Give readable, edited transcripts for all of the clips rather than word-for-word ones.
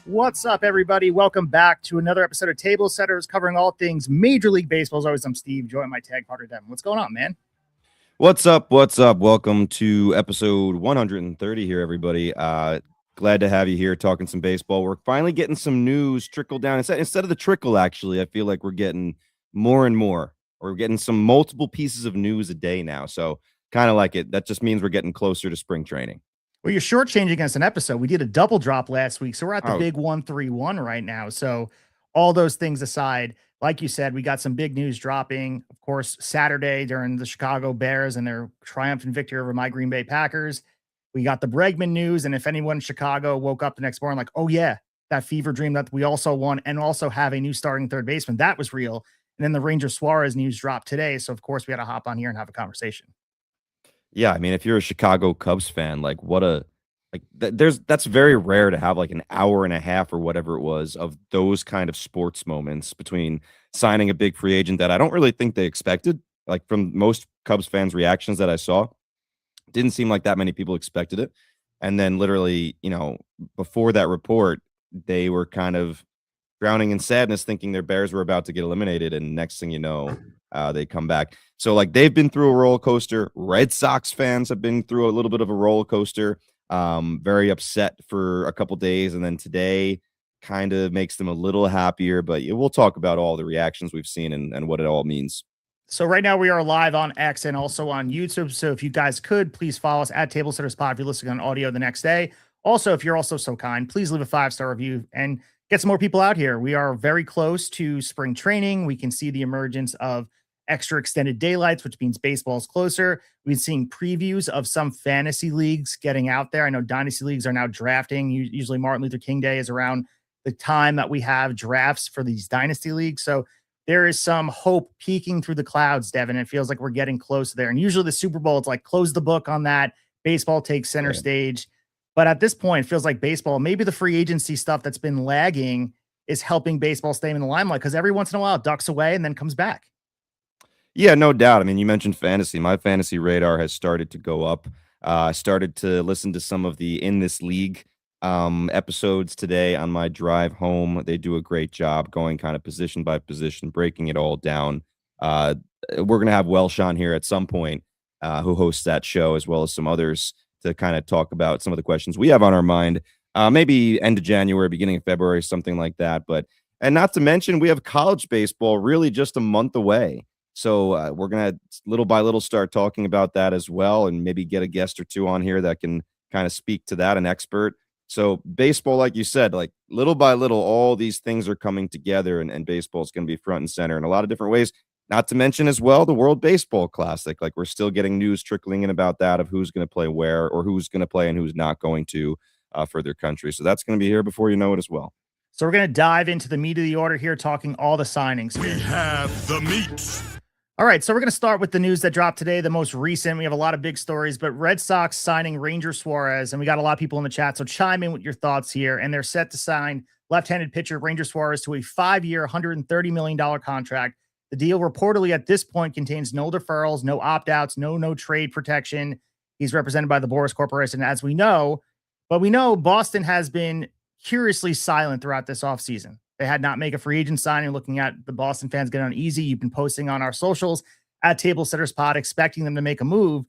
What's up, everybody? Welcome back to another episode of Tablesetters, covering all things Major League Baseball. As always, I'm Steve, joined my tag partner, Devin. What's going on, man? What's up? What's up? Welcome to episode 130 here, everybody. Glad to have you here talking some baseball. We're finally getting some news trickle down. Instead of the trickle, actually, I feel like we're getting more and more. We're getting some multiple pieces of news a day now. So kind of like it. That just means we're getting closer to spring training. Well, you're shortchanging us an episode. We did a double drop last week, so we're at the big 131 right now. So all those things aside, like you said, we got some big news dropping. Of course, Saturday during the Chicago Bears and their triumphant victory over my Green Bay Packers. We got the Bregman news, and if anyone in Chicago woke up the next morning like, oh yeah, that fever dream that we also won and also have a new starting third baseman, that was real. And then the Ranger Suárez news dropped today. So of course we had to hop on here and have a conversation. Yeah, I mean, if you're a Chicago Cubs fan, like that's very rare to have like an hour and a half or whatever it was of those kind of sports moments between signing a big free agent that I don't really think they expected. Like from most Cubs fans' reactions that I saw, didn't seem like that many people expected it. And then literally, before that report, they were kind of drowning in sadness, thinking their Bears were about to get eliminated. And next thing you know, they come back. So like they've been through a roller coaster. Red Sox fans have been through a little bit of a roller coaster. Very upset for a couple days, and then today kind of makes them a little happier. But we'll talk about all the reactions we've seen and what it all means. So right now we are live on X and also on YouTube. So if you guys could, please follow us at Tablesetters Pod if you're listening on audio the next day. Also, if you're also so kind, please leave a 5-star review and get some more people out here. We are very close to spring training. We can see the emergence of extra extended daylights, which means baseball is closer. We've been seeing previews of some fantasy leagues getting out there. I know dynasty leagues are now drafting. Usually Martin Luther King Day is around the time that we have drafts for these dynasty leagues. So there is some hope peeking through the clouds, Devin. It feels like we're getting close there. And usually the Super Bowl, it's like close the book on that. Baseball takes center stage. But at this point, it feels like baseball, maybe the free agency stuff that's been lagging is helping baseball stay in the limelight, because every once in a while it ducks away and then comes back. Yeah, no doubt. I mean, you mentioned fantasy. My fantasy radar has started to go up. I started to listen to some of the In This League episodes today on my drive home. They do a great job going kind of position by position, breaking it all down. We're going to have Welsh on here at some point, who hosts that show, as well as some others, to kind of talk about some of the questions we have on our mind. Maybe end of January, beginning of February, something like that. And not to mention, we have college baseball really just a month away. So we're going to little by little start talking about that as well, and maybe get a guest or two on here that can kind of speak to that, an expert. So baseball, like you said, like little by little, all these things are coming together, and baseball is going to be front and center in a lot of different ways. Not to mention as well the World Baseball Classic. Like we're still getting news trickling in about that, of who's going to play where, or who's going to play and who's not going to for their country. So that's going to be here before you know it as well. So we're going to dive into the meat of the order here, talking all the signings. We have the meat. All right, so we're going to start with the news that dropped today, the most recent. We have a lot of big stories, but Red Sox signing Ranger Suárez, and we got a lot of people in the chat, so chime in with your thoughts here. And they're set to sign left-handed pitcher Ranger Suárez to a 5-year, $130 million contract. The deal reportedly at this point contains no deferrals, no opt-outs, no trade protection. He's represented by the Boris Corporation, as we know. But we know Boston has been curiously silent throughout this offseason. They had not make a free agent signing. Looking at the Boston fans get uneasy. You've been posting on our socials at Tablesetters Pod, expecting them to make a move.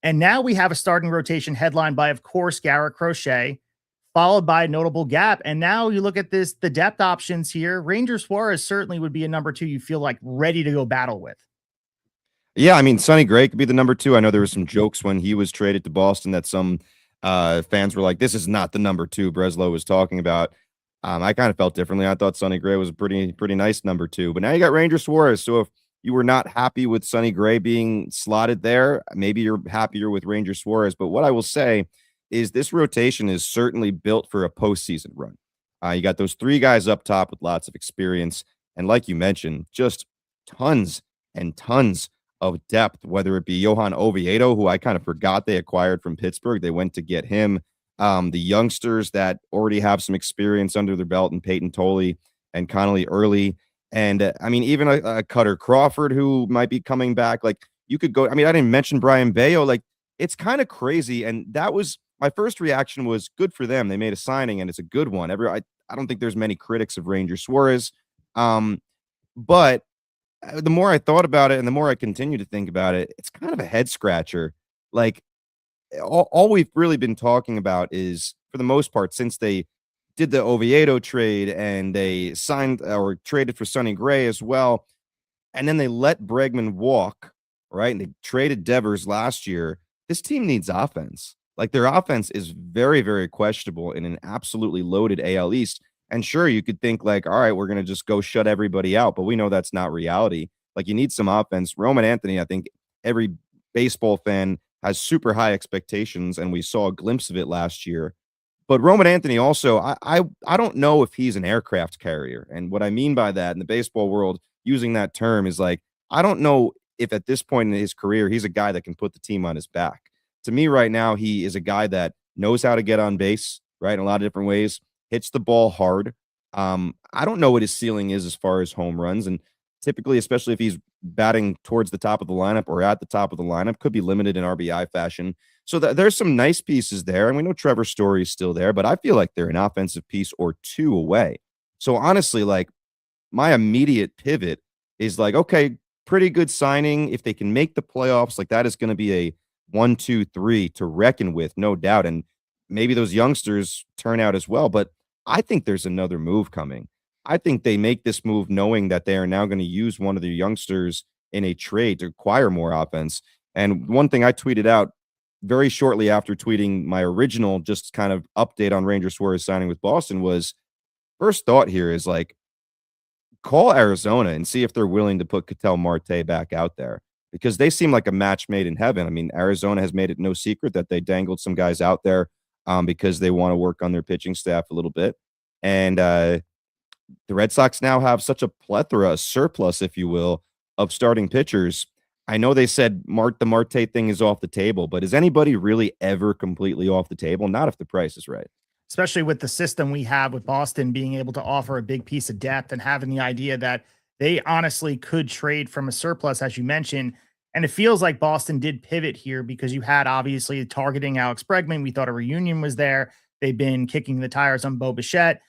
And now we have a starting rotation headlined by, of course, Garrett Crochet, followed by a notable gap. And now you look at this, the depth options here. Ranger Suárez certainly would be a number 2 you feel like ready to go battle with. Yeah, I mean, Sonny Gray could be the number 2. I know there were some jokes when he was traded to Boston that some fans were like, this is not the number 2 Breslow was talking about. I kind of felt differently. I thought Sonny Gray was a pretty nice number 2, but now you got Ranger Suárez. So if you were not happy with Sonny Gray being slotted there, maybe you're happier with Ranger Suárez. But what I will say is this rotation is certainly built for a postseason run. You got those 3 guys up top with lots of experience. And like you mentioned, just tons and tons of depth, whether it be Johan Oviedo, who I kind of forgot they acquired from Pittsburgh. They went to get him. The youngsters that already have some experience under their belt in Peyton Tolley and Connolly Early. And I mean, even a Cutter Crawford who might be coming back. Like you could go. I mean, I didn't mention Brian Bayo. Like it's kind of crazy. And that was my first reaction was good for them. They made a signing and it's a good one. I don't think there's many critics of Ranger Suárez. But the more I thought about it and the more I continue to think about it, it's kind of a head scratcher. Like all we've really been talking about is, for the most part, since they did the Oviedo trade and they signed or traded for Sonny Gray as well, and then they let Bregman walk, right? And they traded Devers last year. This team needs offense. Like their offense is very, very questionable in an absolutely loaded AL East. And sure, you could think like, all right, we're going to just go shut everybody out. But we know that's not reality. Like you need some offense. Roman Anthony, I think every baseball fan has super high expectations. And we saw a glimpse of it last year. But Roman Anthony also, I don't know if he's an aircraft carrier. And what I mean by that in the baseball world, using that term is like, I don't know if at this point in his career, he's a guy that can put the team on his back. To me right now, he is a guy that knows how to get on base, right? In a lot of different ways, hits the ball hard. I don't know what his ceiling is as far as home runs. And typically, especially if he's batting towards the top of the lineup or at the top of the lineup, could be limited in RBI fashion. So there's some nice pieces there. And we know Trevor Story is still there, but I feel like they're an offensive piece or two away. So honestly, like my immediate pivot is like, okay, pretty good signing. If they can make the playoffs, like that is going to be a 1, 2, 3 to reckon with, no doubt. And maybe those youngsters turn out as well. But I think there's another move coming. I think they make this move knowing that they are now going to use one of their youngsters in a trade to acquire more offense. And one thing I tweeted out very shortly after tweeting my original just kind of update on Ranger Suárez signing with Boston was, first thought here is like, call Arizona and see if they're willing to put Ketel Marte back out there, because they seem like a match made in heaven. I mean, Arizona has made it no secret that they dangled some guys out there because they want to work on their pitching staff a little bit. And the Red Sox now have such a plethora, a surplus, if you will, of starting pitchers. I know they said the Marte thing is off the table, but is anybody really ever completely off the table? Not if the price is right. Especially with the system we have with Boston being able to offer a big piece of depth and having the idea that they honestly could trade from a surplus, as you mentioned. And it feels like Boston did pivot here because you had obviously targeting Alex Bregman. We thought a reunion was there. They've been kicking the tires on Bo Bichette,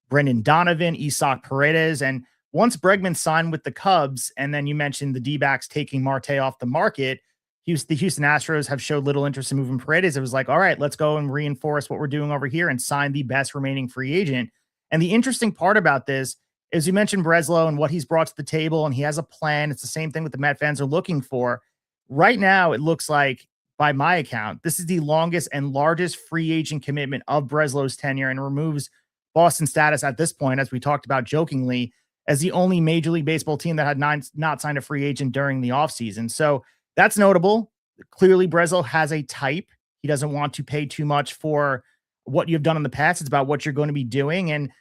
Brendan Donovan, Isaac Paredes. And once Bregman signed with the Cubs, and then you mentioned the D-backs taking Marte off the market, the Houston Astros have showed little interest in moving Paredes. It was like, all right, let's go and reinforce what we're doing over here and sign the best remaining free agent. And the interesting part about this is you mentioned Breslow and what he's brought to the table, and he has a plan. It's the same thing what the Met fans are looking for. Right now, it looks like, by my account, this is the longest and largest free agent commitment of Breslow's tenure and removes Boston's status at this point, as we talked about jokingly, as the only Major League Baseball team that had not signed a free agent during the offseason. So that's notable. Clearly, Breslow has a type. He doesn't want to pay too much for what you've done in the past. It's about what you're going to be doing. And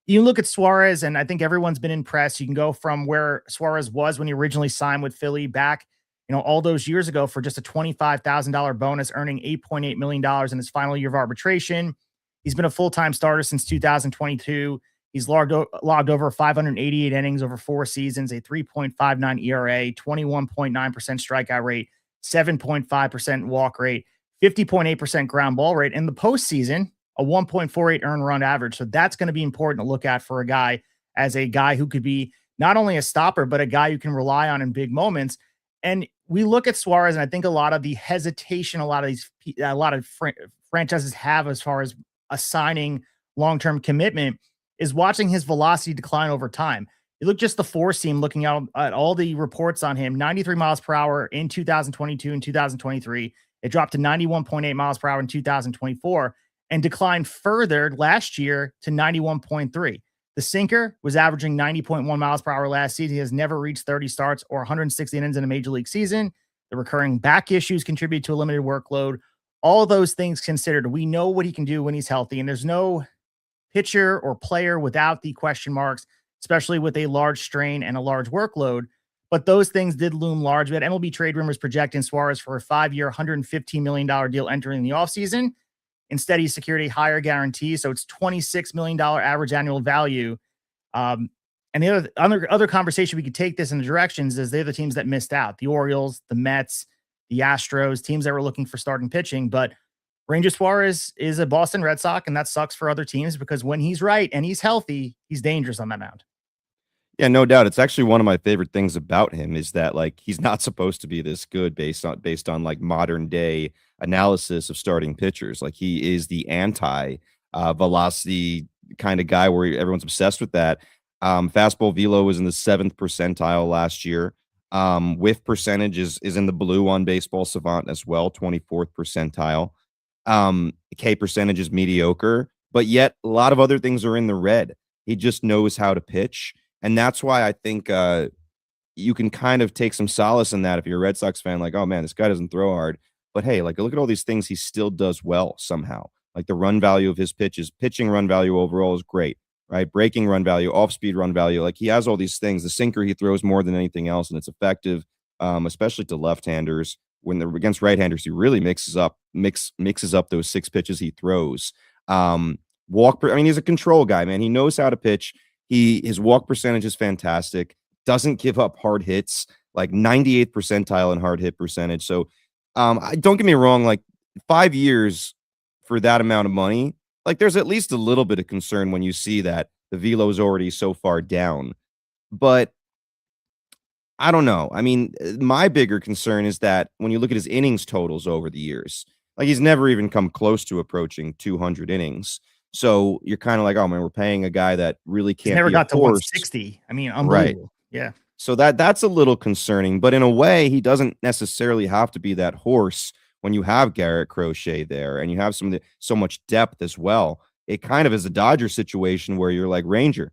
you look at Suárez, and I think everyone's been impressed. You can go from where Suárez was when he originally signed with Philly back, all those years ago for just a $25,000 bonus, earning $8.8 million in his final year of arbitration. He's been a full-time starter since 2022. He's logged over 588 innings over 4 seasons, a 3.59 ERA, 21.9% strikeout rate, 7.5% walk rate, 50.8% ground ball rate. In the postseason, a 1.48 earned run average. So that's going to be important to look at for a guy who could be not only a stopper, but a guy you can rely on in big moments. And we look at Suárez, and I think a lot of the hesitation, a lot of franchises have as far as assigning long-term commitment is watching his velocity decline over time. You look just the 4-seam, looking out at all the reports on him, 93 miles per hour in 2022 and 2023. It dropped to 91.8 miles per hour in 2024 and declined further last year to 91.3. The sinker was averaging 90.1 miles per hour last season. He has never reached 30 starts or 160 innings in a major league season. The recurring back issues contribute to a limited workload. All those things considered, we know what he can do when he's healthy, and there's no pitcher or player without the question marks, especially with a large strain and a large workload. But those things did loom large. We had MLB trade rumors projecting Suárez for a 5-year, $115 million deal entering the offseason. Instead, he secured a higher guarantee. So it's $26 million average annual value. And the other conversation we could take this in the directions is they're the teams that missed out. The Orioles, the Mets, the Astros, teams that were looking for starting pitching. But Ranger Suárez is a Boston Red Sox, and that sucks for other teams because when he's right and he's healthy, he's dangerous on that mound. Yeah, no doubt. It's actually one of my favorite things about him is that like he's not supposed to be this good based on like modern day analysis of starting pitchers. Like he is the anti velocity kind of guy where everyone's obsessed with that. Fastball velo was in the 7th percentile last year. Whiff percentage is in the blue on Baseball Savant as well, 24th percentile. K percentage is mediocre, but yet a lot of other things are in the red. He just knows how to pitch. And that's why I think you can kind of take some solace in that if you're a Red Sox fan, like, oh man, this guy doesn't throw hard. But hey, like look at all these things he still does well somehow. Like the run value of his pitches, pitching run value overall is great, right? Breaking run value, off-speed run value. Like he has all these things. The sinker he throws more than anything else, and it's effective, especially to left-handers. When they're against right-handers, he really mixes up those 6 pitches he throws. He's a control guy, man. He knows how to pitch. His walk percentage is fantastic. Doesn't give up hard hits, like 98th percentile in hard hit percentage. So don't get me wrong, like 5 years for that amount of money, like there's at least a little bit of concern when you see that the velo is already so far down. But I don't know. I mean, my bigger concern is that when you look at his innings totals over the years, like he's never even come close to approaching 200 innings. So you're kind of like, oh man, we're paying a guy that really can't. He's never got to 160. I mean, unbelievable. Right. Yeah. So that's a little concerning, but in a way, he doesn't necessarily have to be that horse when you have Garrett Crochet there and you have so much depth as well. It kind of is a Dodger situation where you're like, Ranger,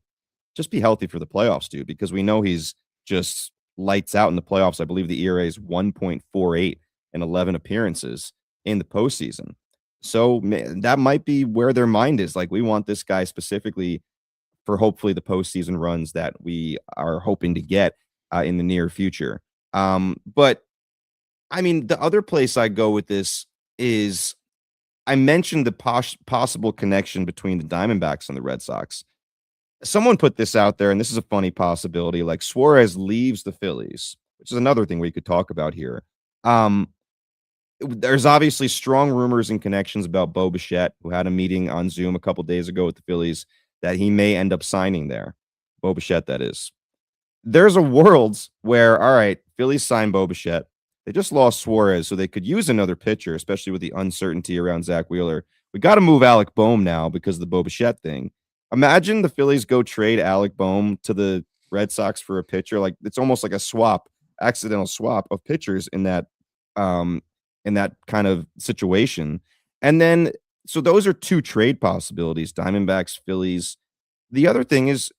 just be healthy for the playoffs, dude, because we know he's just lights out in the playoffs. I believe the ERA is 1.48 in 11 appearances in the postseason. So that might be where their mind is. Like, we want this guy specifically for hopefully the postseason runs that we are hoping to get in the near future. But I mean, the other place I go with this is I mentioned the possible connection between the Diamondbacks and the Red Sox. Someone put this out there, and this is a funny possibility. Like Suárez leaves the Phillies, which is another thing we could talk about here. There's obviously strong rumors and connections about Bo Bichette, who had a meeting on Zoom a couple days ago with the Phillies, that he may end up signing there. Bo Bichette, that is. There's a world where, all right, Phillies sign Bo Bichette. They just lost Suárez, so they could use another pitcher, especially with the uncertainty around Zach Wheeler. We got to move Alec Boehm now because of the Bo Bichette thing. Imagine the Phillies go trade Alec Boehm to the Red Sox for a pitcher. Like, it's almost like a accidental swap of pitchers in that kind of situation. And then, so those are 2 trade possibilities, Diamondbacks, Phillies. The other thing is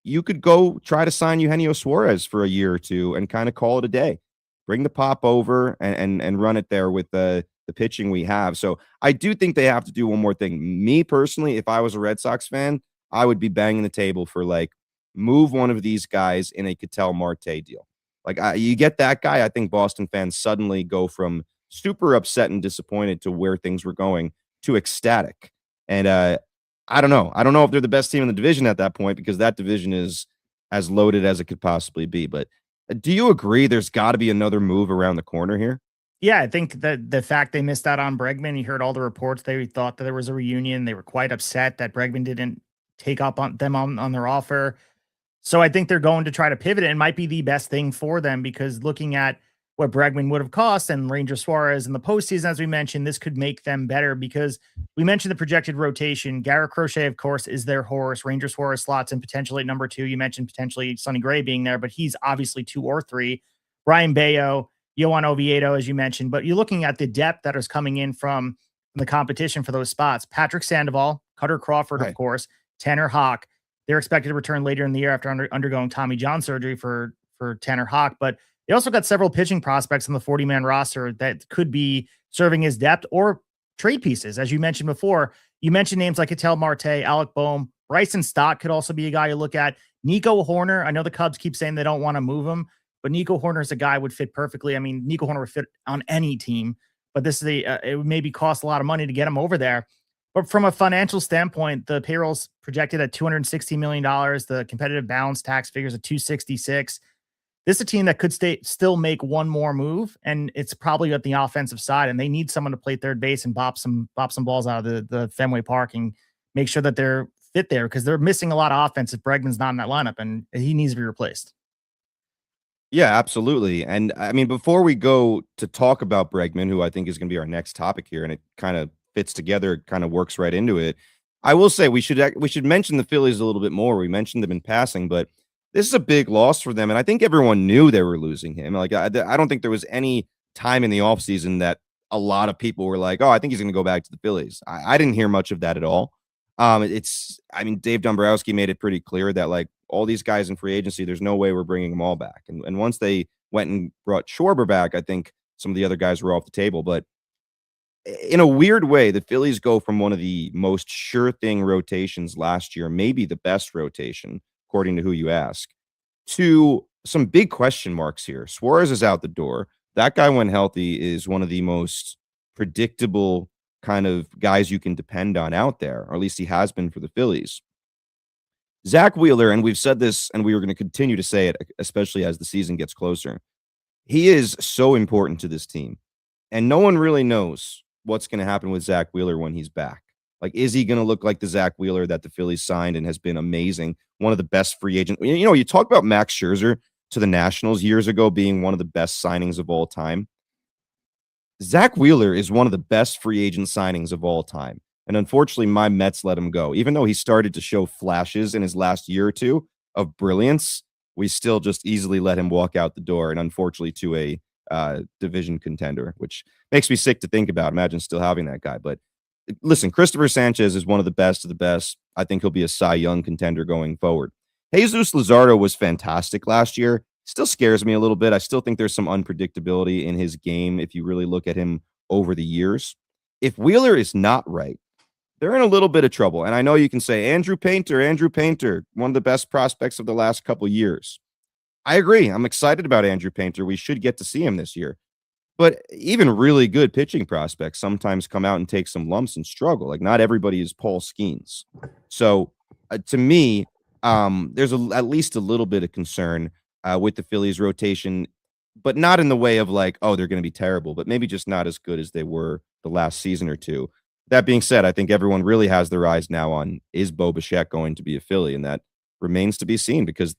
you could go try to sign Eugenio Suárez for a year or 2 and kind of call it a day. Bring the pop over and run it there with the pitching we have. So I do think they have to do one more thing. Me personally, if I was a Red Sox fan, I would be banging the table for like move one of these guys in a Ketel Marte deal. Like you get that guy, I think Boston fans suddenly go from super upset and disappointed to where things were going to ecstatic. And I don't know. I don't know if they're the best team in the division at that point because that division is as loaded as it could possibly be. But do you agree there's got to be another move around the corner here? Yeah, I think that the fact they missed out on Bregman, you heard all the reports. They thought that there was a reunion. They were quite upset that Bregman didn't take up on them on their offer. So I think they're going to try to pivot. It might be the best thing for them because looking at what Bregman would have cost and Ranger Suárez in the postseason, as we mentioned, this could make them better because we mentioned the projected rotation. Garrett Crochet, of course, is their horse. Ranger Suárez slots in potentially at number 2. You mentioned potentially Sonny Gray being there, but he's obviously 2 or 3. Brian Bayo, Johan Oviedo, as you mentioned, but you're looking at the depth that is coming in from the competition for those spots. Patrick Sandoval, Cutter Crawford, of course, Tanner Houck. They're expected to return later in the year after undergoing Tommy John surgery for Tanner Houck, but they also got several pitching prospects on the 40-man roster that could be serving as depth or trade pieces. As you mentioned before, you mentioned names like Ketel Marte, Alec Boehm, Bryson Stott could also be a guy you look at. Nico Hoerner. I know the Cubs keep saying they don't want to move him, but Nico Hoerner is a guy would fit perfectly. I mean, Nico Hoerner would fit on any team, but this is it would maybe cost a lot of money to get him over there. But from a financial standpoint, the payroll's projected at $260 million. The competitive balance tax figures at 266. This is a team that could still make one more move, and it's probably at the offensive side. And they need someone to play third base and bop some balls out of the Fenway Park and make sure that they're fit there, because they're missing a lot of offense if Bregman's not in that lineup, and he needs to be replaced. Yeah, absolutely. And I mean, before we go to talk about Bregman, who I think is going to be our next topic here, and it kind of fits together, kind of works right into it. I will say we should mention the Phillies a little bit more. We mentioned them in passing, but this is a big loss for them, and I think everyone knew they were losing him. Like I don't think there was any time in the offseason that a lot of people were like, "Oh, I think he's going to go back to the Phillies." I didn't hear much of that at all. I mean, Dave Dombrowski made it pretty clear that like all these guys in free agency, there's no way we're bringing them all back. And once they went and brought Schwarber back, I think some of the other guys were off the table. But in a weird way, the Phillies go from one of the most sure thing rotations last year, maybe the best rotation, according to who you ask, to some big question marks here. Suarez is out the door. That guy, when healthy, is one of the most predictable kind of guys you can depend on out there, or at least he has been for the Phillies. Zach Wheeler, and we've said this and we are going to continue to say it, especially as the season gets closer. He is so important to this team, and no one really knows what's going to happen with Zach Wheeler when he's back. Like, is he going to look like the Zach Wheeler that the Phillies signed and has been amazing? One of the best free agents. You know, you talk about Max Scherzer to the Nationals years ago being one of the best signings of all time. Zach Wheeler is one of the best free agent signings of all time. And unfortunately, my Mets let him go. Even though he started to show flashes in his last year or two of brilliance, we still just easily let him walk out the door. And unfortunately to a division contender, which makes me sick to think about. Imagine still having that guy. But listen, Christopher Sanchez is one of the best of the best. I think he'll be a Cy Young contender going forward. Jesus Luzardo was fantastic last year. Still scares me a little bit. I still think there's some unpredictability in his game if you really look at him over the years. If Wheeler is not right, they're in a little bit of trouble. And I know you can say Andrew Painter, one of the best prospects of the last couple years. I agree. I'm excited about Andrew Painter. We should get to see him this year. But even really good pitching prospects sometimes come out and take some lumps and struggle. Like, not everybody is Paul Skeens. So to me, there's at least a little bit of concern with the Phillies rotation, but not in the way of like, oh, they're going to be terrible, but maybe just not as good as they were the last season or two. That being said, I think everyone really has their eyes now on, is Bo Bichette going to be a Philly? And that remains to be seen, because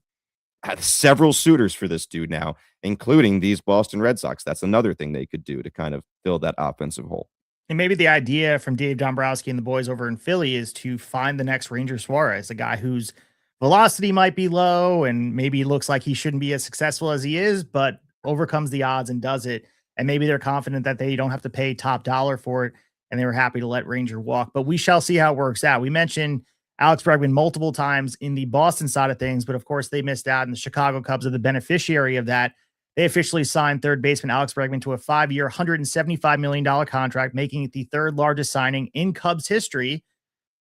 I have several suitors for this dude now, including these Boston Red Sox. That's another thing they could do to kind of fill that offensive hole. And maybe the idea from Dave Dombrowski and the boys over in Philly is to find the next Ranger Suárez, a guy whose velocity might be low and maybe looks like he shouldn't be as successful as he is, but overcomes the odds and does it. And maybe they're confident that they don't have to pay top dollar for it, and they were happy to let Ranger walk. But we shall see how it works out. We mentioned Alex Bregman multiple times in the Boston side of things, but of course they missed out, and the Chicago Cubs are the beneficiary of that. They officially signed third baseman Alex Bregman to a 5-year, $175 million contract, making it the third largest signing in Cubs history.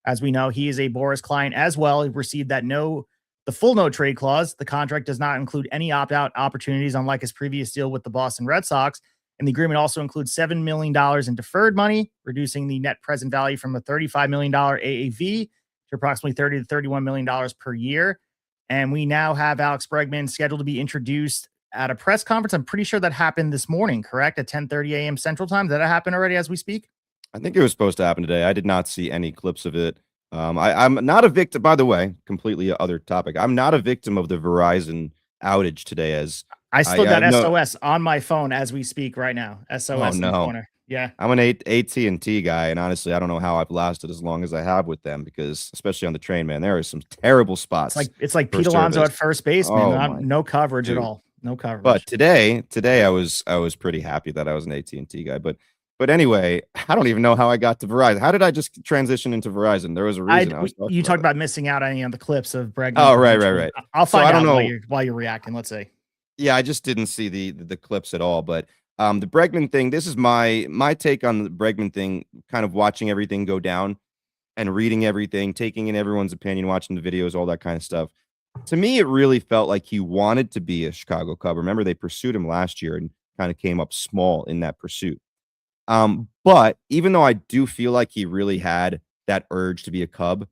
As we know, he is a Boras client as well. He received the full no trade clause. The contract does not include any opt-out opportunities, unlike his previous deal with the Boston Red Sox. And the agreement also includes $7 million in deferred money, reducing the net present value from a $35 million AAV to approximately $30 to $31 million per year. And we now have Alex Bregman scheduled to be introduced at a press conference. I'm pretty sure that happened this morning, correct? At 10:30 a.m. Central Time. Did that happen already as we speak? I think it was supposed to happen today. I did not see any clips of it. I'm not a victim, by the way, completely other topic. I'm not a victim of the Verizon outage today, as I still got SOS on my phone as we speak right now. SOS in the corner. Yeah. I'm an AT&T guy, and honestly, I don't know how I've lasted as long as I have with them, because especially on the train, man, there are some terrible spots. It's like Pete Alonso at first base, man. No coverage at all. No coverage. But today I was pretty happy that I was an AT&T guy. But anyway, I don't even know how I got to Verizon. How did I just transition into Verizon? There was a reason. You talked about missing out on any of the clips of Bregman. Oh, right. I'll find out while you're reacting. Let's see. Yeah, I just didn't see the clips at all. But the Bregman thing, this is my take on the Bregman thing, kind of watching everything go down and reading everything, taking in everyone's opinion, watching the videos, all that kind of stuff. To me, it really felt like he wanted to be a Chicago Cub. Remember, they pursued him last year and kind of came up small in that pursuit. But even though I do feel like he really had that urge to be a Cub.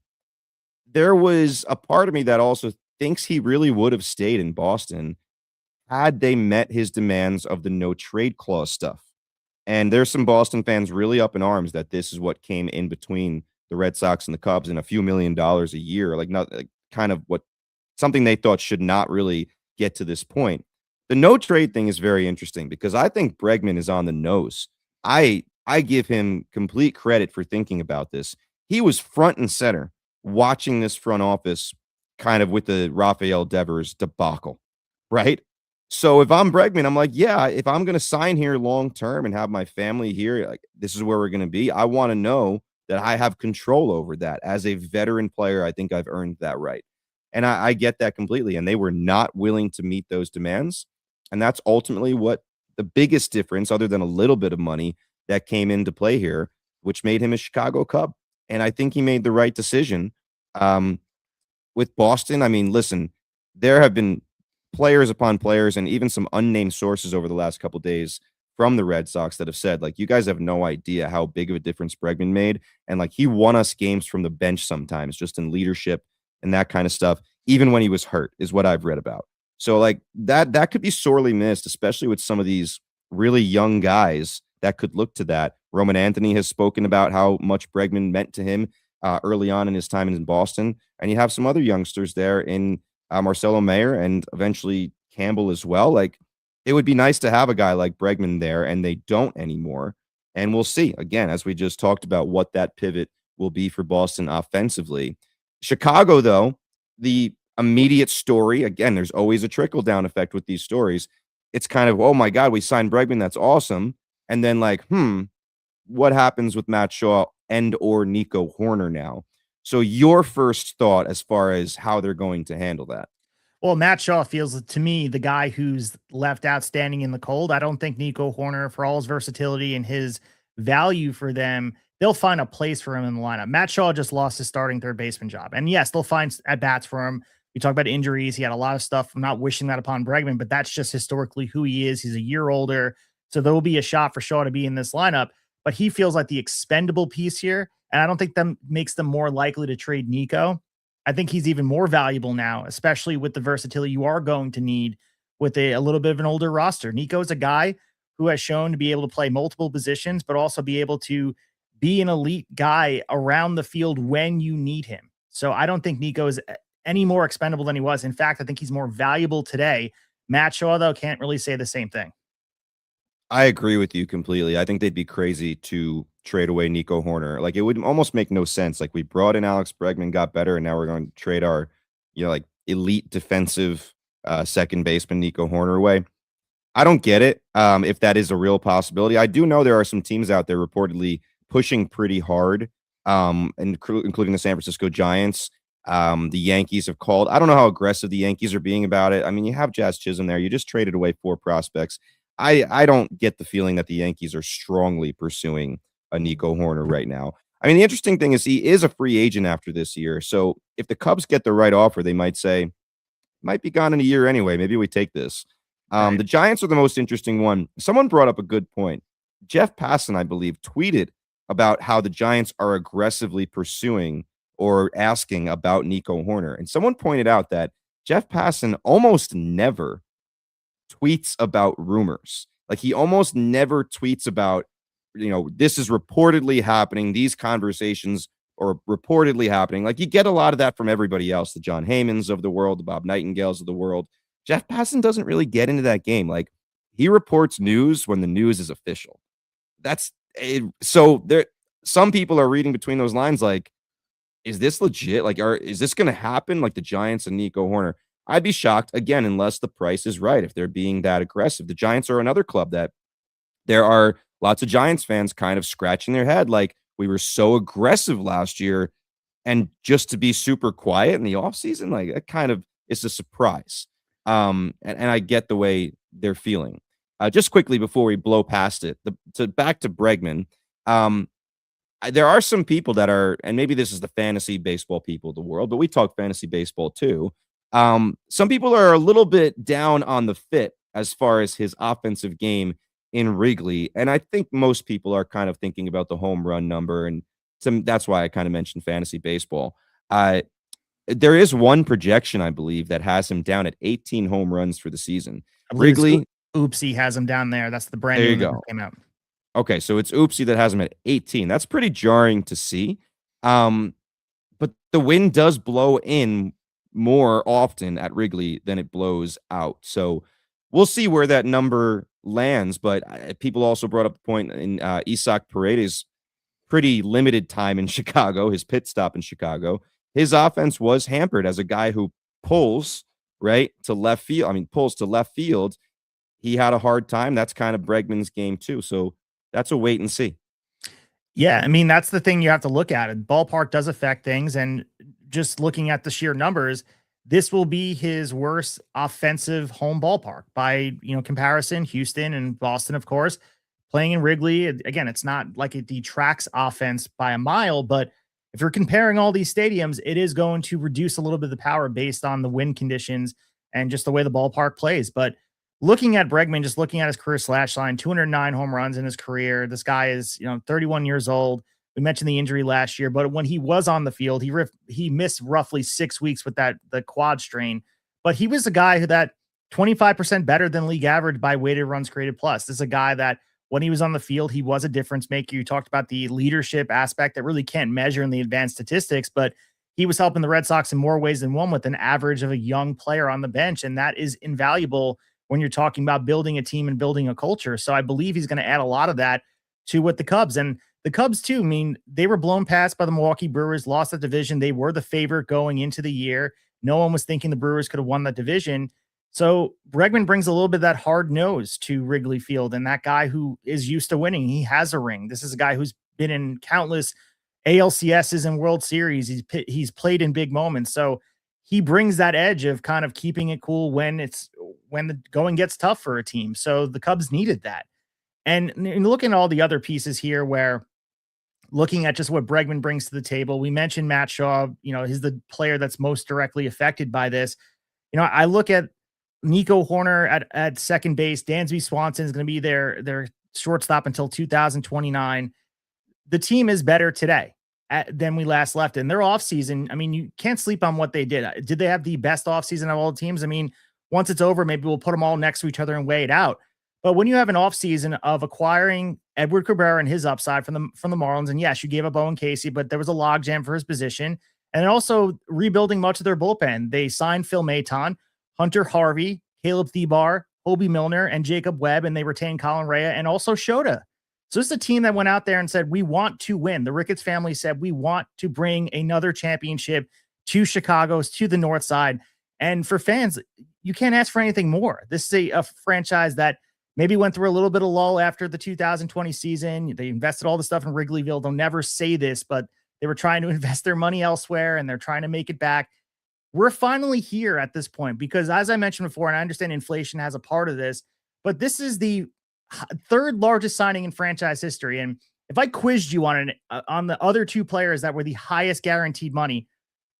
There was a part of me that also thinks he really would have stayed in Boston had they met his demands of the no trade clause stuff. And there's some Boston fans really up in arms that this is what came in between the Red Sox and the Cubs and a few $1 million a year, like not like kind of what something they thought should not really get to this point. The no trade thing is very interesting because I think Bregman is on the nose. I give him complete credit for thinking about this. He was front and center watching this front office kind of with the Rafael Devers debacle, right? So if I'm Bregman, I'm like, yeah, if I'm going to sign here long term and have my family here, like this is where we're going to be. I want to know that I have control over that. As a veteran player, I think I've earned that right. And I get that completely. And they were not willing to meet those demands. And that's ultimately what the biggest difference, other than a little bit of money that came into play here, which made him a Chicago Cub. And I think he made the right decision. With Boston, I mean, listen, there have been players upon players and even some unnamed sources over the last couple of days from the Red Sox that have said, like, you guys have no idea how big of a difference Bregman made. And like, he won us games from the bench sometimes, just in leadership and that kind of stuff, even when he was hurt, is what I've read about. So like that could be sorely missed, especially with some of these really young guys that could look to that. Roman Anthony has spoken about how much Bregman meant to him early on in his time in Boston. And you have some other youngsters there in Marcelo Mayer and eventually Campbell as well. Like, it would be nice to have a guy like Bregman there, and they don't anymore. And we'll see, again, as we just talked about, what that pivot will be for Boston offensively. Chicago, though, the immediate story, again, there's always a trickle-down effect with these stories. It's kind of, oh my God, we signed Bregman, that's awesome. And then like, what happens with Matt Shaw and or Nico Horner now? So your first thought as far as how they're going to handle that? Well, Matt Shaw feels to me the guy who's left outstanding in the cold. I don't think Nico Horner, for all his versatility and his value for them, they'll find a place for him in the lineup. Matt Shaw just lost his starting third baseman job. And yes, they'll find at bats for him. We talk about injuries. He had a lot of stuff. I'm not wishing that upon Bregman, but that's just historically who he is. He's a year older. So there will be a shot for Shaw to be in this lineup, but he feels like the expendable piece here. And I don't think that makes them more likely to trade Nico. I think he's even more valuable now, especially with the versatility you are going to need with a little bit of an older roster. Nico is a guy who has shown to be able to play multiple positions, but also be able to be an elite guy around the field when you need him. So I don't think Nico is any more expendable than he was. In fact, I think he's more valuable today. Matt Shaw, though, can't really say the same thing. I agree with you completely. I think they'd be crazy to trade away Nico Horner. Like, it would almost make no sense. Like, we brought in Alex Bregman, got better, and now we're going to trade our, like elite defensive second baseman Nico Horner away. I don't get it. If that is a real possibility, I do know there are some teams out there reportedly pushing pretty hard, including the San Francisco Giants. The Yankees have called. I don't know how aggressive the Yankees are being about it. I mean, you have Jazz Chisholm there. You just traded away 4 prospects. I don't get the feeling that the Yankees are strongly pursuing a Nico Horner right now. I mean, the interesting thing is he is a free agent after this year. So if the Cubs get the right offer, they might say, might be gone in a year anyway. Maybe we take this. Right. The Giants are the most interesting one. Someone brought up a good point. Jeff Passan, I believe, tweeted about how the Giants are aggressively pursuing or asking about Nico Horner. And someone pointed out that Jeff Passan almost never tweets about rumors. Like, he almost never tweets about, this is reportedly happening. These conversations are reportedly happening. Like, you get a lot of that from everybody else, the John Heymans of the world, the Bob Nightingales of the world. Jeff Passan doesn't really get into that game. Like, he reports news when the news is official. That's it. So some people are reading between those lines. Like, is this legit? Like, is this going to happen? Like the Giants and Nico Horner? I'd be shocked, again, unless the price is right, if they're being that aggressive. The Giants are another club that there are lots of Giants fans kind of scratching their head. Like, we were so aggressive last year, and just to be super quiet in the offseason, like, that kind of is a surprise. And I get the way they're feeling. Just quickly before we blow past it, back to Bregman, there are some people that are, and maybe this is the fantasy baseball people of the world, but we talk fantasy baseball too. Some people are a little bit down on the fit as far as his offensive game in Wrigley. And I think most people are kind of thinking about the home run number and that's why I kind of mentioned fantasy baseball. There is one projection, I believe, that has him down at 18 home runs for the season. Wrigley, Oopsie has him down there. That's the brand there new you one go. that came out. Okay, so it's Oopsie that has him at 18. That's pretty jarring to see. But the wind does blow in more often at Wrigley than it blows out. So we'll see where that number lands. But people also brought up the point in Isaac Paredes' pretty limited time in Chicago, his pit stop in Chicago. His offense was hampered as a guy who pulls right to left field. I mean, pulls to left field. He had a hard time. That's kind of Bregman's game too. So that's a wait and see. Yeah, I mean, that's the thing you have to look at. Ballpark does affect things, and just looking at the sheer numbers, this will be his worst offensive home ballpark by, comparison. Houston and Boston, of course, playing in Wrigley. Again, it's not like it detracts offense by a mile, but if you're comparing all these stadiums, it is going to reduce a little bit of the power based on the wind conditions and just the way the ballpark plays. But looking at Bregman, just looking at his career slash line, 209 home runs in his career. This guy is, 31 years old. We mentioned the injury last year, but when he was on the field, he missed roughly 6 weeks with the quad strain. But he was a guy that 25% better than league average by weighted runs created plus. This is a guy that when he was on the field, he was a difference maker. You talked about the leadership aspect that really can't measure in the advanced statistics, but he was helping the Red Sox in more ways than one with an average of a young player on the bench. And that is invaluable when you're talking about building a team and building a culture. So I believe he's going to add a lot of that to what the Cubs, and the Cubs too. I mean, they were blown past by the Milwaukee Brewers, lost the division. They were the favorite going into the year. No one was thinking the Brewers could have won that division. So Bregman brings a little bit of that hard nose to Wrigley Field, and that guy who is used to winning. He has a ring. This is a guy who's been in countless ALCSs and World Series. He's played in big moments. So he brings that edge of kind of keeping it cool when the going gets tough for a team. So the Cubs needed that. And looking at all the other pieces here, where looking at just what Bregman brings to the table, we mentioned Matt Shaw, he's the player that's most directly affected by this. I look at Nico Horner at second base. Dansby Swanson is going to be their shortstop until 2029. The team is better today than we last left in their offseason. I mean, you can't sleep on what they did. Did they have the best offseason of all the teams? I mean, once it's over, maybe we'll put them all next to each other and weigh it out. But when you have an offseason of acquiring Edward Cabrera and his upside from the Marlins, and yes, you gave up Owen Casey, but there was a logjam for his position, and also rebuilding much of their bullpen. They signed Phil Maton, Hunter Harvey, Caleb Thibar, Hobie Milner, and Jacob Webb, and they retained Colin Rea and also Shota. So it's a team that went out there and said, we want to win. The Ricketts family said, we want to bring another championship to Chicago's, to the North Side. And for fans, you can't ask for anything more. This is a franchise that maybe went through a little bit of lull after the 2020 season. They invested all the stuff in Wrigleyville. They'll never say this, but they were trying to invest their money elsewhere, and they're trying to make it back. We're finally here at this point because, as I mentioned before, and I understand inflation has a part of this, but this is the third largest signing in franchise history. And if I quizzed you on the other two players that were the highest guaranteed money,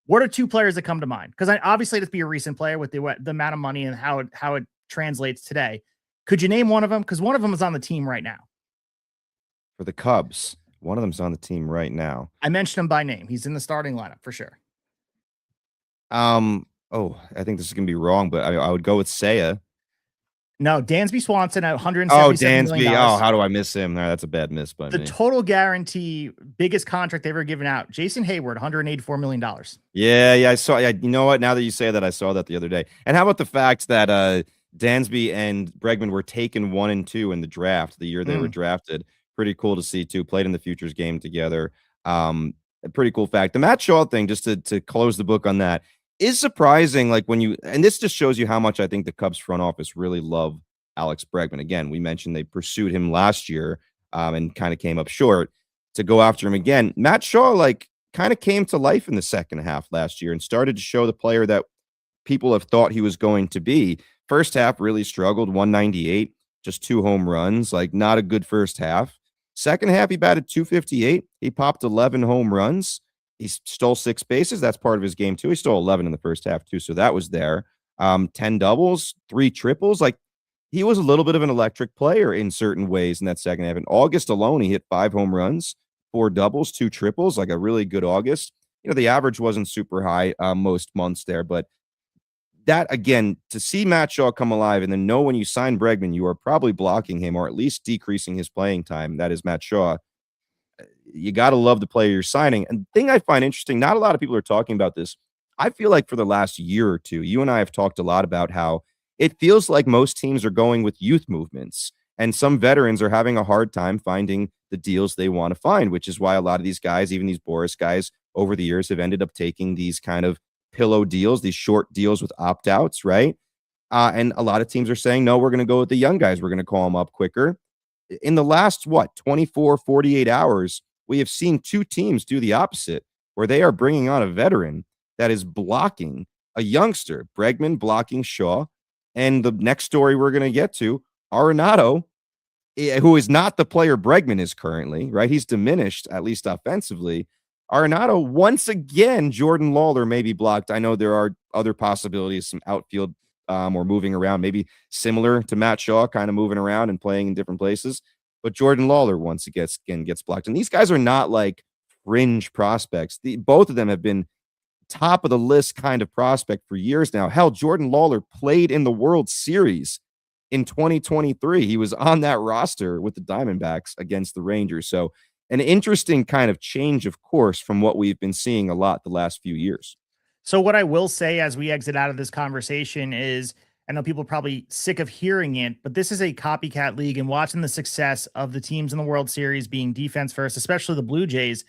what are two players that come to mind? Because obviously it'd be a recent player with the amount of money and how it translates today. Could you name one of them? Because one of them is on the team right now. For the Cubs, one of them's on the team right now. I mentioned him by name. He's in the starting lineup for sure. I think this is gonna be wrong, but I would go with Seiya. No, Dansby Swanson at $177 Dansby. million. How do I miss him? No, that's a bad miss by the me. Total guarantee, biggest contract they've ever given out. Jason Hayward, $184 million. Yeah, I saw. Yeah, you know what? Now that you say that, I saw that the other day. And how about the fact that Dansby and Bregman were taken 1 and 2 in the draft the year they were drafted? Pretty cool to see too. Played in the futures game together. A pretty cool fact. The Matt Shaw thing, just to close the book on that, is surprising. Like and this just shows you how much I think the Cubs front office really love Alex Bregman. Again, we mentioned they pursued him last year and kind of came up short to go after him again. Matt Shaw kind of came to life in the second half last year and started to show the player that people have thought he was going to be. First half really struggled, 198, just 2 home runs, not a good first half. Second half, he batted 258. He popped 11 home runs. He stole 6 bases. That's part of his game, too. He stole 11 in the first half, too, so that was there. 10 doubles, 3 triples. He was a little bit of an electric player in certain ways in that second half. In August alone, he hit 5 home runs, 4 doubles, 2 triples, like a really good August. The average wasn't super high most months there, but that, again, to see Matt Shaw come alive and then know when you sign Bregman, you are probably blocking him or at least decreasing his playing time. That is Matt Shaw. You got to love the player you're signing. And the thing I find interesting, not a lot of people are talking about this. I feel like for the last year or two, you and I have talked a lot about how it feels like most teams are going with youth movements, and some veterans are having a hard time finding the deals they want to find, which is why a lot of these guys, even these Boris guys over the years, have ended up taking these kind of pillow deals, these short deals with opt-outs, right? And a lot of teams are saying, no, we're going to go with the young guys. We're going to call them up quicker. In the last, 24, 48 hours, we have seen 2 teams do the opposite, where they are bringing on a veteran that is blocking a youngster, Bregman blocking Shaw. And the next story we're going to get to, Arenado, who is not the player Bregman is currently, right? He's diminished, at least offensively. Arenado, once again, Jordan Lawler may be blocked. I know there are other possibilities, some outfield or moving around, maybe similar to Matt Shaw, kind of moving around and playing in different places. But Jordan Lawler once again gets blocked. And these guys are not like fringe prospects. Both of them have been top of the list kind of prospect for years now. Hell, Jordan Lawler played in the World Series in 2023. He was on that roster with the Diamondbacks against the Rangers. So an interesting kind of change of course from what we've been seeing a lot the last few years. So what I will say as we exit out of this conversation is, I know people are probably sick of hearing it, but this is a copycat league, and watching the success of the teams in the World Series being defense first, especially the Blue Jays.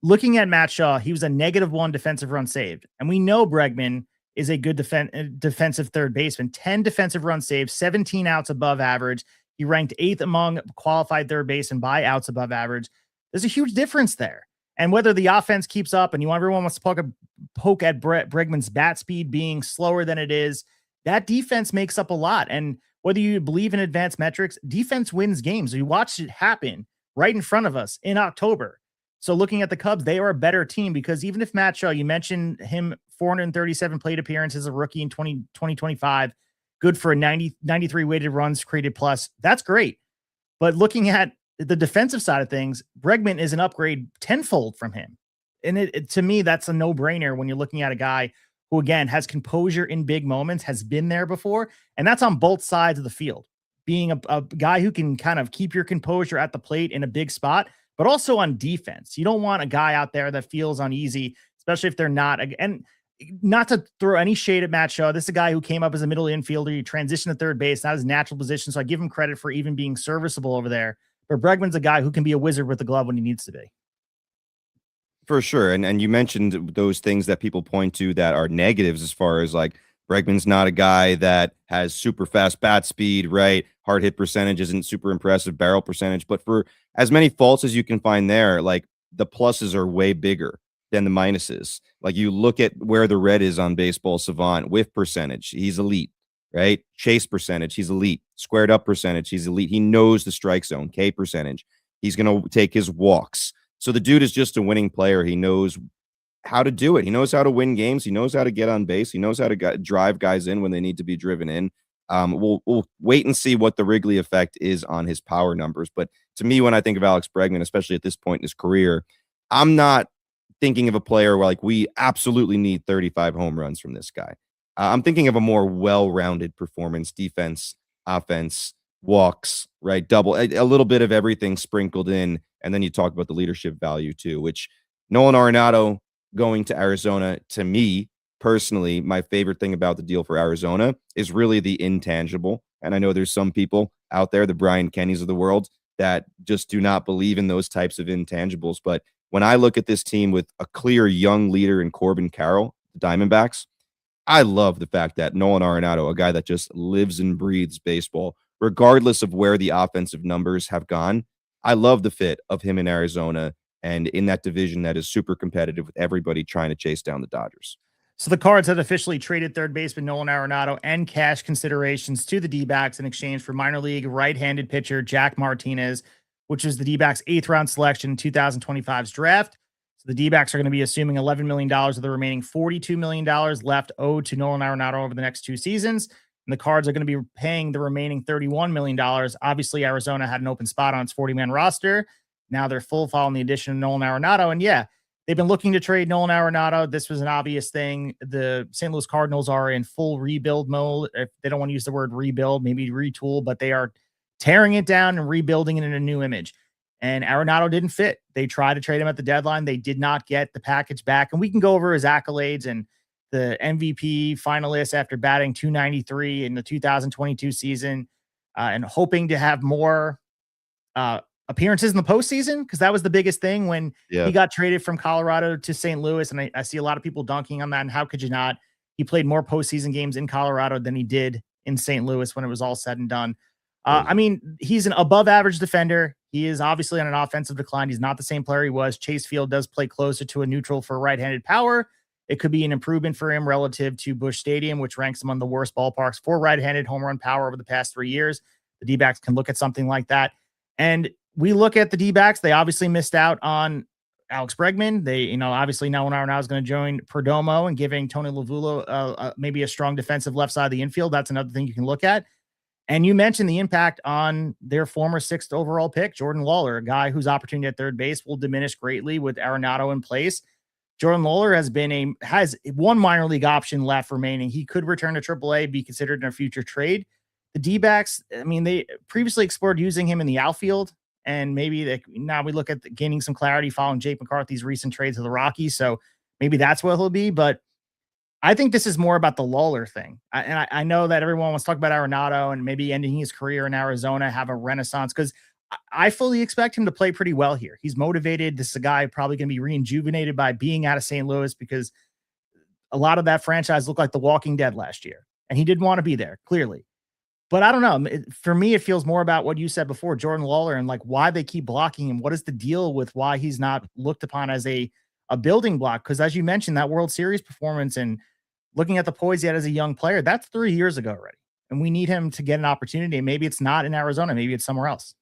Looking at Matt Shaw, he was a -1 defensive run saved. And we know Bregman is a good defensive third baseman, 10 defensive runs saved, 17 outs above average. He ranked 8th among qualified third basemen by outs above average. There's a huge difference there. And whether the offense keeps up, and everyone wants to poke at Bregman's bat speed being slower than it is, that defense makes up a lot. And whether you believe in advanced metrics, defense wins games. You watched it happen right in front of us in October. So looking at the Cubs, they are a better team, because even if Matt Shaw, you mentioned him, 437 plate appearances as a rookie in 2025, good for a 93 weighted runs created plus. That's great. But looking at the defensive side of things, Bregman is an upgrade tenfold from him. And to me, that's a no-brainer when you're looking at a guy who, again, has composure in big moments, has been there before, and that's on both sides of the field. Being a guy who can kind of keep your composure at the plate in a big spot, but also on defense. You don't want a guy out there that feels uneasy, especially if they're not. And not to throw any shade at Matt Shaw, this is a guy who came up as a middle infielder. He transitioned to third base, not his natural position, so I give him credit for even being serviceable over there. But Bregman's a guy who can be a wizard with the glove when he needs to be. For sure. And you mentioned those things that people point to that are negatives, as far as like Bregman's not a guy that has super fast bat speed, right? Hard hit percentage isn't super impressive, barrel percentage. But for as many faults as you can find there, like the pluses are way bigger than the minuses. Like you look at where the red is on Baseball Savant, whiff percentage, he's elite, right? Chase percentage, he's elite. Squared up percentage, he's elite. He knows the strike zone. K percentage, he's going to take his walks. So the dude is just a winning player. He knows how to do it. He knows how to win games. He knows how to get on base. He knows how to drive guys in when they need to be driven in. We'll wait and see what the Wrigley effect is on his power numbers. But to me, when I think of Alex Bregman, especially at this point in his career, I'm not thinking of a player where like we absolutely need 35 home runs from this guy. I'm thinking of a more well-rounded performance, defense, offense, walks, right? Double, a little bit of everything sprinkled in. And then you talk about the leadership value too, which Nolan Arenado going to Arizona, to me personally, my favorite thing about the deal for Arizona is really the intangible. And I know there's some people out there, the Brian Kennys of the world, that just do not believe in those types of intangibles. But when I look at this team with a clear young leader in Corbin Carroll, the Diamondbacks, I love the fact that Nolan Arenado, a guy that just lives and breathes baseball, regardless of where the offensive numbers have gone, I love the fit of him in Arizona and in that division that is super competitive with everybody trying to chase down the Dodgers. So the Cards had officially traded third baseman Nolan Arenado and cash considerations to the D-backs in exchange for minor league right-handed pitcher Jack Martinez, which is the D-backs 8th round selection in 2025's draft. So the D-backs are going to be assuming $11 million of the remaining $42 million left owed to Nolan Arenado over the next 2 seasons. And the Cards are going to be paying the remaining $31 million. Obviously, Arizona had an open spot on its 40-man roster. now they're full following the addition of Nolan Arenado. And yeah, they've been looking to trade Nolan Arenado. This was an obvious thing. The St. Louis Cardinals are in full rebuild mode. If they don't want to use the word rebuild, maybe retool, but they are tearing it down and rebuilding it in a new image. And Arenado didn't fit. They tried to trade him at the deadline. They did not get the package back. And we can go over his accolades and the MVP finalist after batting .293 in the 2022 season, and hoping to have more appearances in the postseason, because that was the biggest thing when he got traded from Colorado to St. Louis. And I see a lot of people dunking on that. And how could you not? He played more postseason games in Colorado than he did in St. Louis when it was all said and done. I mean, he's an above average defender. He is obviously on an offensive decline. He's not the same player he was. Chase Field does play closer to a neutral for right-handed power. It could be an improvement for him relative to Busch Stadium, which ranks among the worst ballparks for right-handed home run power over the past 3 years. The D-backs can look at something like that. And we look at the D-backs. They obviously missed out on Alex Bregman. They, obviously now Arenado is going to join Perdomo and giving Tony Lavulo maybe a strong defensive left side of the infield. That's another thing you can look at. And you mentioned the impact on their former 6th overall pick, Jordan Lawler, a guy whose opportunity at third base will diminish greatly with Arenado in place. Jordan Lawler has one minor league option left remaining. He could return to AAA, be considered in a future trade. The D-backs, they previously explored using him in the outfield, and maybe now we look at gaining some clarity following Jake McCarthy's recent trades to the Rockies. So maybe that's what he'll be. But I think this is more about the Lawler thing. I know that everyone wants to talk about Arenado and maybe ending his career in Arizona, have a renaissance, because I fully expect him to play pretty well here. He's motivated. This is a guy probably going to be rejuvenated by being out of St. Louis, because a lot of that franchise looked like The Walking Dead last year, and he didn't want to be there, clearly. But I don't know. For me, it feels more about what you said before, Jordan Lawler, and like why they keep blocking him. What is the deal with why he's not looked upon as a building block? Because as you mentioned, that World Series performance and looking at the poise he had as a young player, that's 3 years ago already. And we need him to get an opportunity. And maybe it's not in Arizona. Maybe it's somewhere else.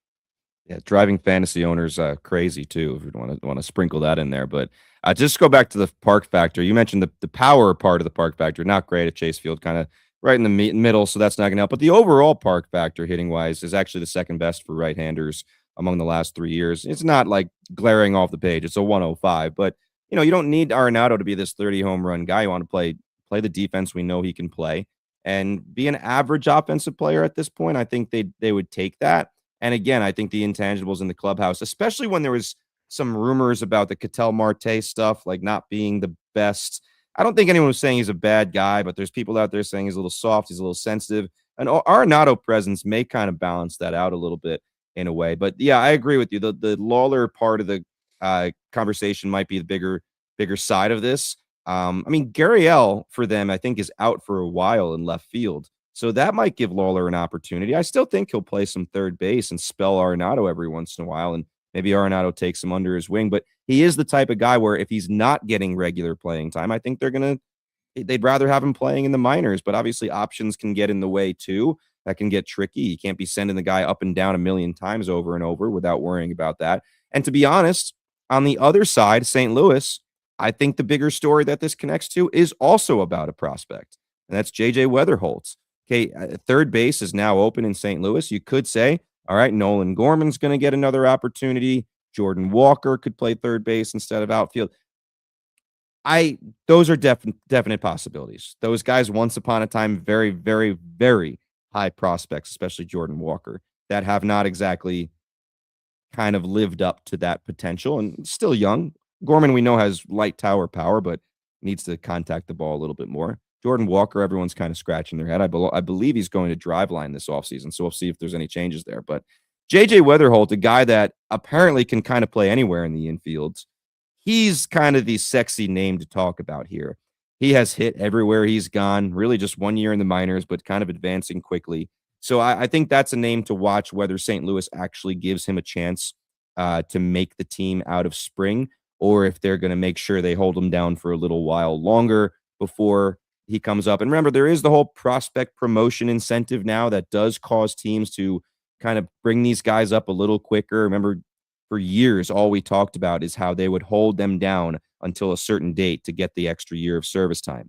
Yeah, driving fantasy owners crazy too, if you want to sprinkle that in there. But just go back to the park factor. You mentioned the power part of the park factor, not great at Chase Field, kind of right in the middle, so that's not going to help. But the overall park factor hitting-wise is actually the second best for right-handers among the last 3 years. It's not like glaring off the page. It's a 105. But, you don't need Arenado to be this 30-home run guy. You want to play the defense we know he can play and be an average offensive player at this point. I think they would take that. And again, I think the intangibles in the clubhouse, especially when there was some rumors about the Ketel Marte stuff, like not being the best. I don't think anyone was saying he's a bad guy, but there's people out there saying he's a little soft, he's a little sensitive. And Arenado presence may kind of balance that out a little bit in a way. But yeah, I agree with you. The Lawler part of the conversation might be the bigger side of this. Gurriel for them, I think, is out for a while in left field. So that might give Lawler an opportunity. I still think he'll play some third base and spell Arenado every once in a while, and maybe Arenado takes him under his wing. But he is the type of guy where if he's not getting regular playing time, I think they'd rather have him playing in the minors. But obviously options can get in the way too. That can get tricky. You can't be sending the guy up and down a million times over and over without worrying about that. And to be honest, on the other side, St. Louis, I think the bigger story that this connects to is also about a prospect, and that's J.J. Weatherholtz. Okay, third base is now open in St. Louis. You could say, all right, Nolan Gorman's going to get another opportunity. Jordan Walker could play third base instead of outfield. Those are definite possibilities. Those guys, once upon a time, very, very, very high prospects, especially Jordan Walker, that have not exactly kind of lived up to that potential and still young. Gorman, we know, has light tower power, but needs to contact the ball a little bit more. Jordan Walker, everyone's kind of scratching their head. I believe he's going to Driveline this offseason, so we'll see if there's any changes there. But J.J. Weatherholt, a guy that apparently can kind of play anywhere in the infield, he's kind of the sexy name to talk about here. He has hit everywhere he's gone, really just 1 year in the minors, but kind of advancing quickly. So I think that's a name to watch, whether St. Louis actually gives him a chance to make the team out of spring, or if they're going to make sure they hold him down for a little while longer before he comes up. And remember, there is the whole prospect promotion incentive now that does cause teams to kind of bring these guys up a little quicker. Remember, for years, all we talked about is how they would hold them down until a certain date to get the extra year of service time.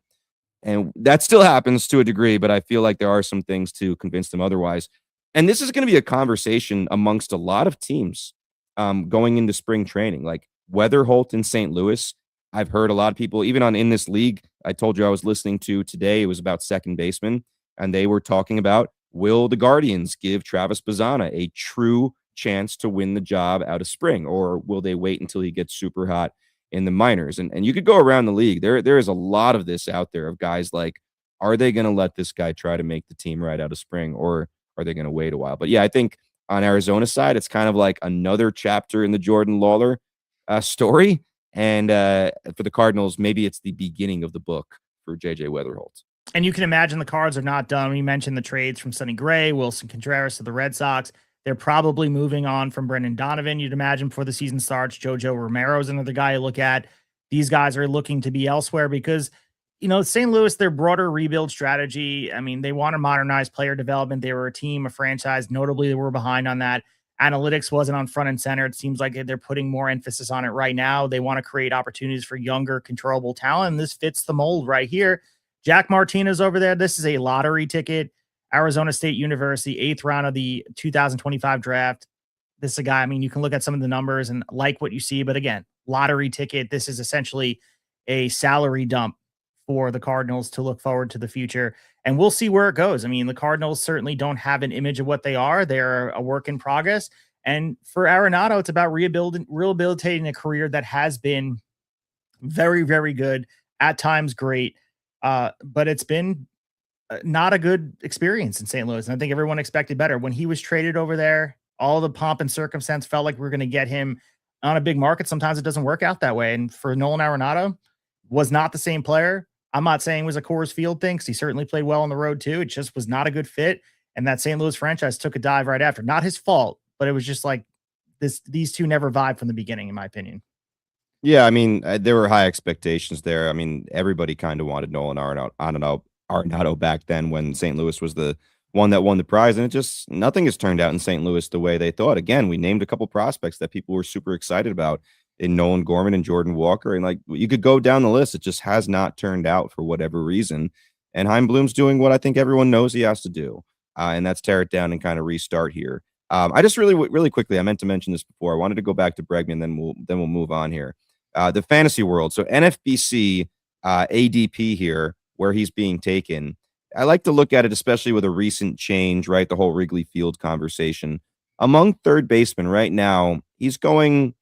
And that still happens to a degree, but I feel like there are some things to convince them otherwise. And this is going to be a conversation amongst a lot of teams going into spring training. Like Weatherholt in St. Louis, I've heard a lot of people, even on In This League, I told you I was listening to today, it was about second baseman, and they were talking about, will the Guardians give Travis Bazzana a true chance to win the job out of spring, or will they wait until he gets super hot in the minors? And you could go around the league. There is a lot of this out there of guys like, are they going to let this guy try to make the team right out of spring, or are they going to wait a while? But yeah, I think on Arizona's side, it's kind of like another chapter in the Jordan Lawler story. And for the Cardinals, maybe it's the beginning of the book for JJ Weatherholt. And you can imagine the Cards are not done. We mentioned the trades from Sonny Gray, Wilson Contreras to the Red Sox. They're probably moving on from Brendan Donovan, you'd imagine, before the season starts. Jojo Romero is another guy you look at. These guys are looking to be elsewhere because, St. Louis, their broader rebuild strategy, I mean, they want to modernize player development. They were a team, a franchise. Notably, they were behind on that. Analytics wasn't on front and center. It seems like they're putting more emphasis on it right now. They want to create opportunities for younger, controllable talent. And this fits the mold right here. Jack Martinez over there. This is a lottery ticket. Arizona State University, 8th round of the 2025 draft. This is a guy, I mean, you can look at some of the numbers and like what you see, but again, lottery ticket. This is essentially a salary dump for the Cardinals to look forward to the future. And we'll see where it goes. I mean, the Cardinals certainly don't have an image of what they are. They're a work in progress. And for Arenado, it's about rehabilitating a career that has been very, very good, at times great. But it's been not a good experience in St. Louis. And I think everyone expected better. When he was traded over there, all the pomp and circumstance felt like we were going to get him on a big market. Sometimes it doesn't work out that way. And for Nolan Arenado, was not the same player. I'm not saying it was a Coors Field thing, because he certainly played well on the road too. It just was not a good fit. And that St. Louis franchise took a dive right after. Not his fault, but it was just like these two never vibed from the beginning, in my opinion. Yeah, I mean, there were high expectations there. I mean, everybody kind of wanted Nolan Arenado back then when St. Louis was the one that won the prize, and nothing has turned out in St. Louis the way they thought. Again, we named a couple prospects that people were super excited about in Nolan Gorman and Jordan Walker, and like you could go down the list. It just has not turned out for whatever reason. And Chaim Bloom's doing what I think everyone knows he has to do, and that's tear it down and kind of restart here. I just really quickly, I meant to mention this before. I wanted to go back to Bregman, then we'll move on here. The fantasy world. So NFBC ADP here, where he's being taken. I like to look at it, especially with a recent change, right? The whole Wrigley Field conversation. Among third basemen right now, he's the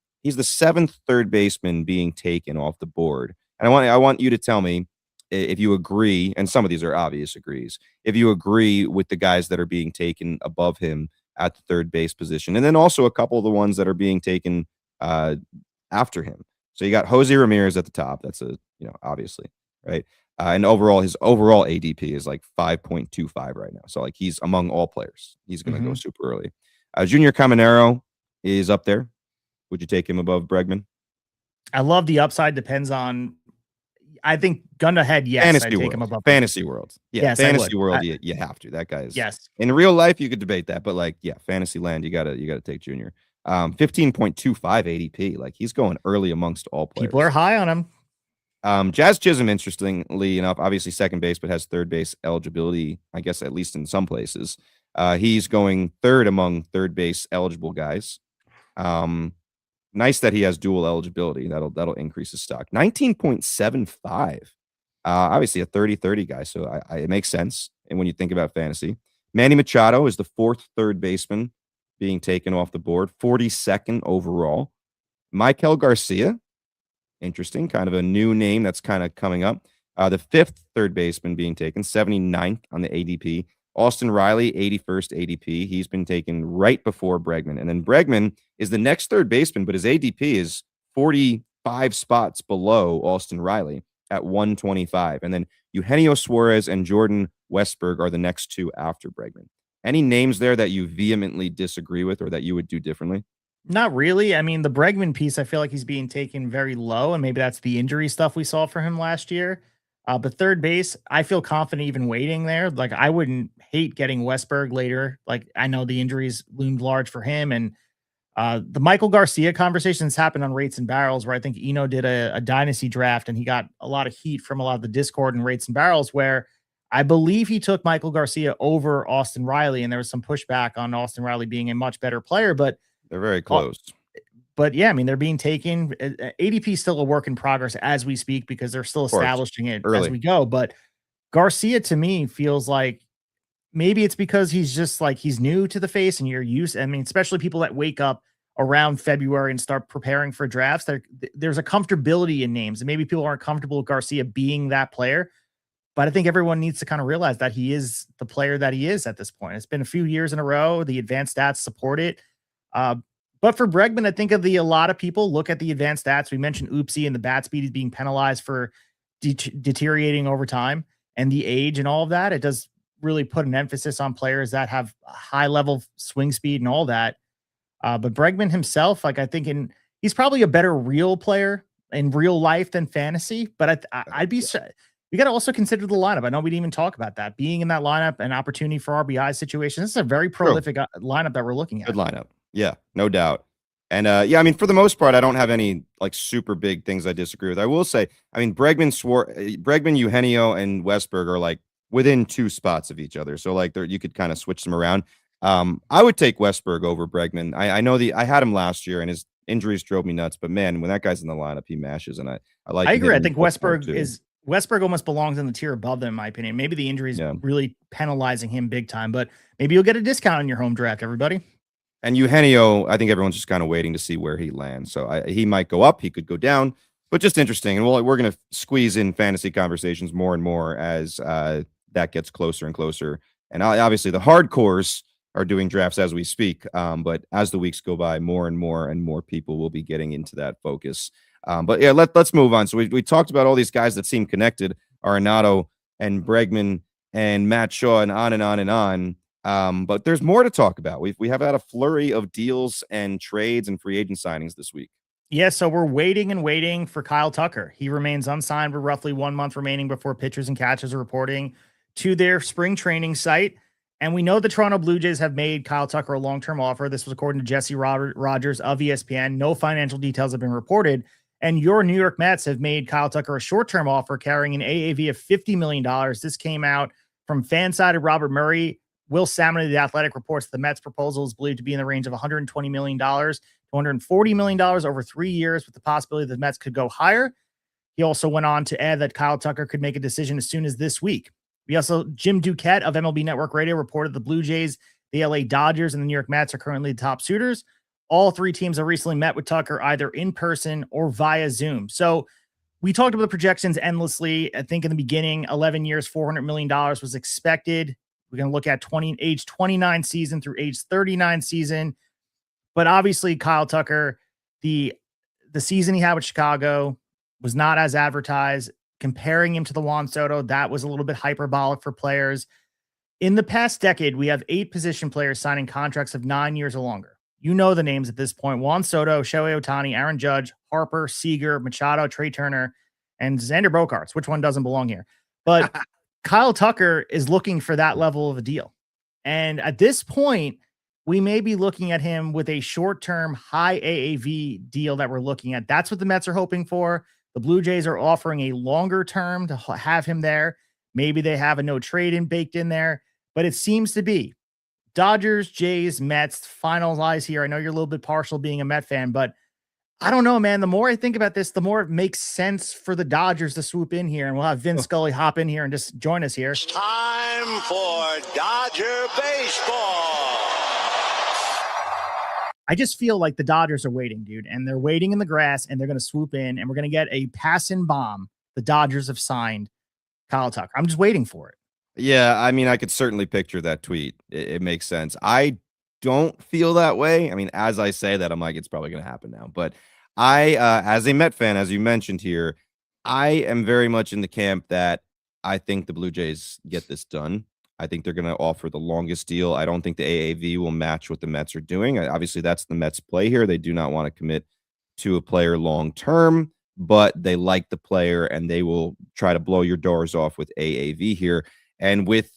7th third baseman being taken off the board. And I want you to tell me if you agree, and some of these are obvious agrees, if you agree with the guys that are being taken above him at the third base position. And then also a couple of the ones that are being taken after him. So you got Jose Ramirez at the top. That's obviously, right? And his overall ADP is like 5.25 right now. So like he's among all players. He's going to go super early. Junior Caminero is up there. Would you take him above Bregman? I love the upside. Depends on, I think gun ahead. Yes. Fantasy world. Him above fantasy world. Yeah. Yes, fantasy world. You have to. That guy is. Yes. In real life, you could debate that, but like, yeah, fantasy land, you gotta take Junior. 15.25 ADP. Like he's going early amongst all players. People are high on him. Jazz Chisholm, interestingly enough, obviously second base, but has third base eligibility, I guess, at least in some places. He's going third among third base eligible guys. Nice that he has dual eligibility. That'll increase his stock. 19.75. Obviously a 30-30 guy, so it makes sense. And when you think about fantasy, Manny Machado is the 4th third baseman being taken off the board, 42nd overall. Maikel Garcia, interesting, kind of a new name that's kind of coming up. The 5th third baseman being taken, 79th on the ADP. Austin Riley, 81st ADP. He's been taken right before Bregman. And then Bregman is the next third baseman, but his ADP is 45 spots below Austin Riley at 125. And then Eugenio Suarez and Jordan Westberg are the next two after Bregman. Any names there that you vehemently disagree with or that you would do differently? Not really. I mean, the Bregman piece, I feel like he's being taken very low, and maybe that's the injury stuff we saw for him last year. But third base, I feel confident even waiting there. Like, I wouldn't hate getting Westberg later. Like, I know the injuries loomed large for him. And the Michael Garcia conversations happened on Rates and Barrels, where I think Eno did a dynasty draft, and he got a lot of heat from a lot of the Discord and Rates and Barrels, where I believe he took Michael Garcia over Austin Riley, and there was some pushback on Austin Riley being a much better player, but they're very close. But yeah, I mean, they're being taken. ADP is still a work in progress as we speak because they're still Of course, establishing it as early. we go. But Garcia to me feels like maybe it's because he's just like he's new to the face and you're used. I mean, especially people that wake up around February and start preparing for drafts. There's a comfortability in names, and maybe people aren't comfortable with Garcia being that player. But I think everyone needs to kind of realize that he is the player that he is at this point. It's been a few years in a row. The advanced stats support it. Uh, but for Bregman, I think a lot of people look at the advanced stats. We mentioned Oopsie and the bat speed is being penalized for deteriorating over time and the age and all of that. It does really put an emphasis on players that have a high level swing speed and all that. But Bregman himself, like I think he's probably a better real player in real life than fantasy. But I'd be you got to also consider the lineup. I know we didn't even talk about that. Being in that lineup, an opportunity for RBI situation. This is a very prolific lineup that we're looking at. Good lineup. Yeah, no doubt. And yeah, I mean, for the most part, I don't have any like super big things I disagree with. I will say, I mean, Bregman, Eugenio, and Westberg are like within 2 spots of each other. So like you could kind of switch them around. I would take Westberg over Bregman. I know I had him last year and his injuries drove me nuts, but man, when that guy's in the lineup, he mashes. And I agree. I think Westberg almost belongs in the tier above them, in my opinion. Maybe the injury is really penalizing him big time, but maybe you'll get a discount on your home draft, everybody. And Eugenio, I think everyone's just kind of waiting to see where he lands. So he might go up, he could go down, but just interesting. And we're going to squeeze in fantasy conversations more and more as that gets closer and closer. And obviously the hardcores are doing drafts as we speak. But as the weeks go by, more and more people will be getting into that focus. But yeah, let's move on. So we talked about all these guys that seem connected, Arenado and Bregman and Matt Shaw and on and on and on. But there's more to talk about. We have had a flurry of deals and trades and free agent signings this week. Yeah, so we're waiting for Kyle Tucker. He remains unsigned with roughly 1 month remaining before pitchers and catchers are reporting to their spring training site. And we know the Toronto Blue Jays have made Kyle Tucker a long-term offer. This was according to Jesse Rogers of ESPN. No financial details have been reported. And your New York Mets have made Kyle Tucker a short-term offer carrying an AAV of $50 million. This came out from fan-sided Robert Murray. Will Salmon of The Athletic reports the Mets' proposal is believed to be in the range of $120 million to $140 million over 3 years, with the possibility that the Mets could go higher. He also went on to add that Kyle Tucker could make a decision as soon as this week. Jim Duquette of MLB Network Radio reported the Blue Jays, the LA Dodgers, and the New York Mets are currently the top suitors. All 3 teams have recently met with Tucker either in person or via Zoom. So we talked about the projections endlessly. I think in the beginning, 11 years, $400 million was expected. We're going to look at age 29 season through age 39 season. But obviously, Kyle Tucker, the season he had with Chicago was not as advertised. Comparing him to the Juan Soto, that was a little bit hyperbolic for players. In the past decade, we have 8 position players signing contracts of 9 years or longer. You know the names at this point: Juan Soto, Shohei Ohtani, Aaron Judge, Harper, Seager, Machado, Trey Turner, and Xander Bogaerts. Which one doesn't belong here? But Kyle Tucker is looking for that level of a deal. And at this point, we may be looking at him with a short-term high AAV deal that we're looking at. That's what the Mets are hoping for. The Blue Jays are offering a longer term to have him there. Maybe they have a no trade in baked in there, but it seems to be Dodgers, Jays, Mets finalize here. I know you're a little bit partial being a Met fan, but I don't know, man. The more I think about this, the more it makes sense for the Dodgers to swoop in here, and we'll have Vince Scully hop in here and just join us here. It's time for Dodger baseball. I just feel like the Dodgers are waiting, dude, and they're waiting in the grass, and they're going to swoop in, and we're going to get a pass-in bomb. The Dodgers have signed Kyle Tucker. I'm just waiting for it. Yeah, I mean, I could certainly picture that tweet. It makes sense. I don't feel that way. I mean, as I say that, I'm like, it's probably going to happen now. But I, as a Met fan, as you mentioned here, I am very much in the camp that I think the Blue Jays get this done. I think they're going to offer the longest deal. I don't think the AAV will match what the Mets are doing. Obviously, that's the Mets' play here. They do not want to commit to a player long term, but they like the player and they will try to blow your doors off with AAV here. And with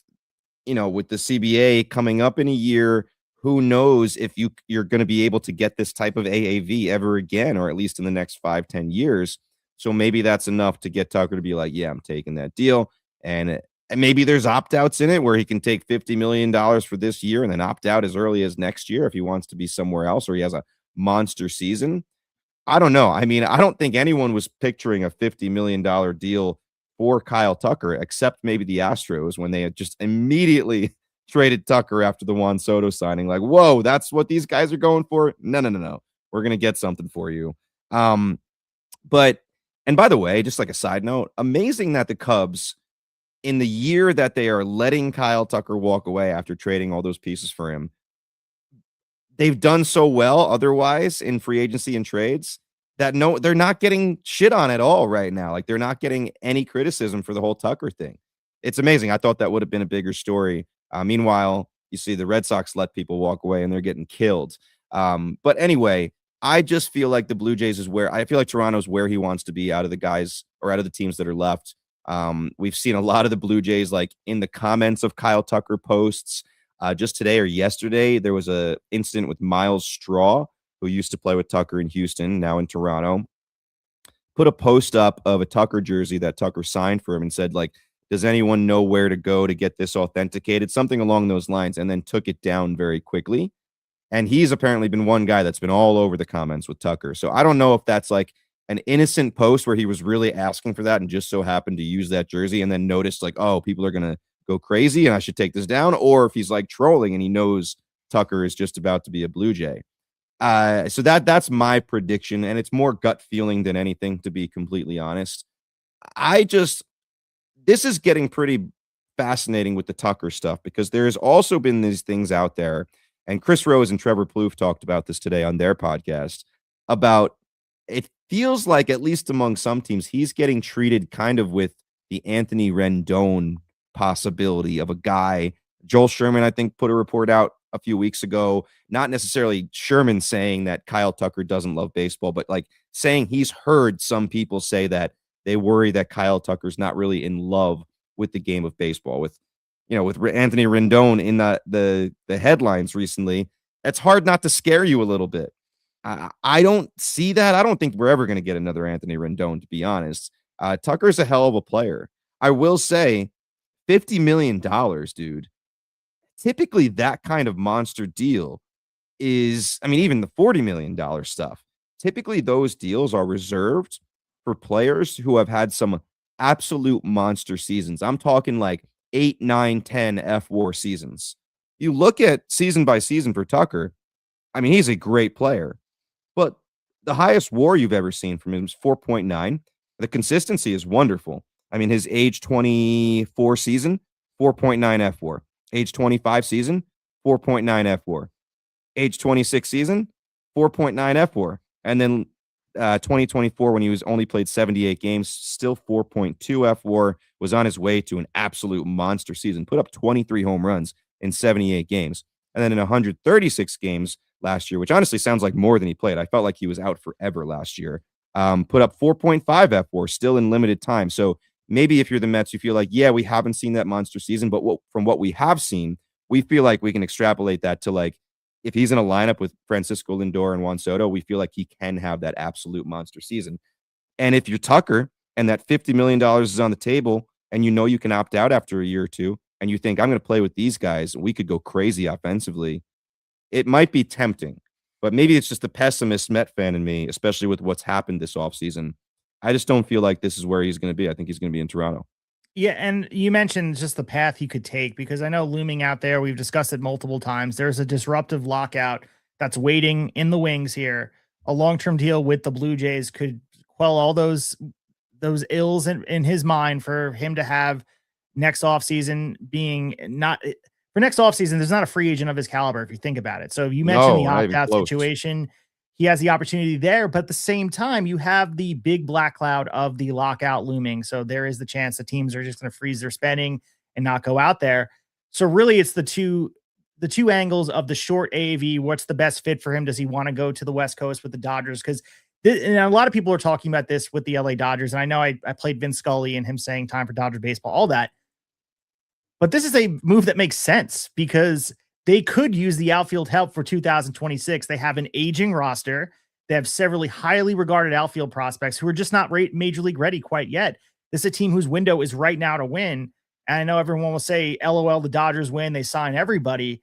the CBA coming up in a year, who knows if you're going to be able to get this type of AAV ever again, or at least in the next 5-10 years. So maybe that's enough to get Tucker to be like, yeah, I'm taking that deal. And maybe there's opt-outs in it where he can take $50 million for this year and then opt out as early as next year if he wants to be somewhere else, or he has a monster season. I don't know. I mean, I don't think anyone was picturing a $50 million deal for Kyle Tucker, except maybe the Astros when they had just immediately traded Tucker after the Juan Soto signing. Like, whoa, that's what these guys are going for? No. We're going to get something for you. But, and by the way, just like a side note, amazing that the Cubs, in the year that they are letting Kyle Tucker walk away after trading all those pieces for him, they've done so well otherwise in free agency and trades that they're not getting shit on at all right now. Like, they're not getting any criticism for the whole Tucker thing. It's amazing. I thought that would have been a bigger story. Meanwhile, you see the Red Sox let people walk away and they're getting killed. But anyway, I just feel like the Blue Jays is where I feel like Toronto's where he wants to be out of the guys or out of the teams that are left. We've seen a lot of the Blue Jays like in the comments of Kyle Tucker posts. Just today or yesterday, there was a incident with Miles Straw, who used to play with Tucker in Houston, now in Toronto, put a post up of a Tucker jersey that Tucker signed for him and said, like, does anyone know where to go to get this authenticated? Something along those lines, and then took it down very quickly. And he's apparently been one guy that's been all over the comments with Tucker. So I don't know if that's like an innocent post where he was really asking for that and just so happened to use that jersey and then noticed like, oh, people are going to go crazy and I should take this down, or if he's like trolling and he knows Tucker is just about to be a Blue Jay. So that's my prediction, and it's more gut feeling than anything, to be completely honest. This is getting pretty fascinating with the Tucker stuff because there's also been these things out there, and Chris Rose and Trevor Plouffe talked about this today on their podcast, about it feels like, at least among some teams, he's getting treated kind of with the Anthony Rendon possibility of a guy. Joel Sherman, I think, put a report out a few weeks ago, not necessarily Sherman saying that Kyle Tucker doesn't love baseball, but like saying he's heard some people say that they worry that Kyle Tucker's not really in love with the game of baseball. With Anthony Rendon in the headlines recently, it's hard not to scare you a little bit. I don't see that. I don't think we're ever going to get another Anthony Rendon, to be honest. Tucker's a hell of a player. I will say $50 million, dude. Typically, that kind of monster deal is, I mean, even the $40 million stuff, typically those deals are reserved for players who have had some absolute monster seasons. I'm talking like 8, 9, 10 F-WAR seasons. You look at season by season for Tucker, I mean, he's a great player, but the highest WAR you've ever seen from him is 4.9. The consistency is wonderful. I mean, his age 24 season, 4.9 F-WAR. Age 25 season, 4.9 F-WAR. Age 26 season, 4.9 F-WAR. And then 2024, when he was only played 78 games, still 4.2 F-WAR, was on his way to an absolute monster season. Put up 23 home runs in 78 games. And then in 136 games last year, which honestly sounds like more than he played. I felt like he was out forever last year. Put up 4.5 F-WAR, still in limited time. So maybe if you're the Mets, you feel like, yeah, we haven't seen that monster season, but from what we have seen, we feel like we can extrapolate that to like, if he's in a lineup with Francisco Lindor and Juan Soto, we feel like he can have that absolute monster season. And if you're Tucker and that $50 million is on the table and you know you can opt out after a year or two and you think, I'm going to play with these guys, we could go crazy offensively, it might be tempting. But maybe it's just the pessimist Met fan in me, especially with what's happened this offseason. I just don't feel like this is where he's going to be. I think he's going to be in Toronto. Yeah, and you mentioned just the path he could take, because I know looming out there, we've discussed it multiple times, there's a disruptive lockout that's waiting in the wings here. A long-term deal with the Blue Jays could quell all those ills in his mind for him to have next offseason being not – for next offseason, there's not a free agent of his caliber if you think about it. So you mentioned the opt-out situation. He has the opportunity there, but at the same time, you have the big black cloud of the lockout looming. So there is the chance that teams are just going to freeze their spending and not go out there. So really, it's the two angles of the short AAV. What's the best fit for him? Does he want to go to the West Coast with the Dodgers? Because and a lot of people are talking about this with the LA Dodgers. And I know I played Vince Scully and him saying time for Dodger baseball, all that. But this is a move that makes sense because they could use the outfield help for 2026. They have an aging roster. They have several highly regarded outfield prospects who are just not major league ready quite yet. This is a team whose window is right now to win. And I know everyone will say, LOL, the Dodgers win. They sign everybody.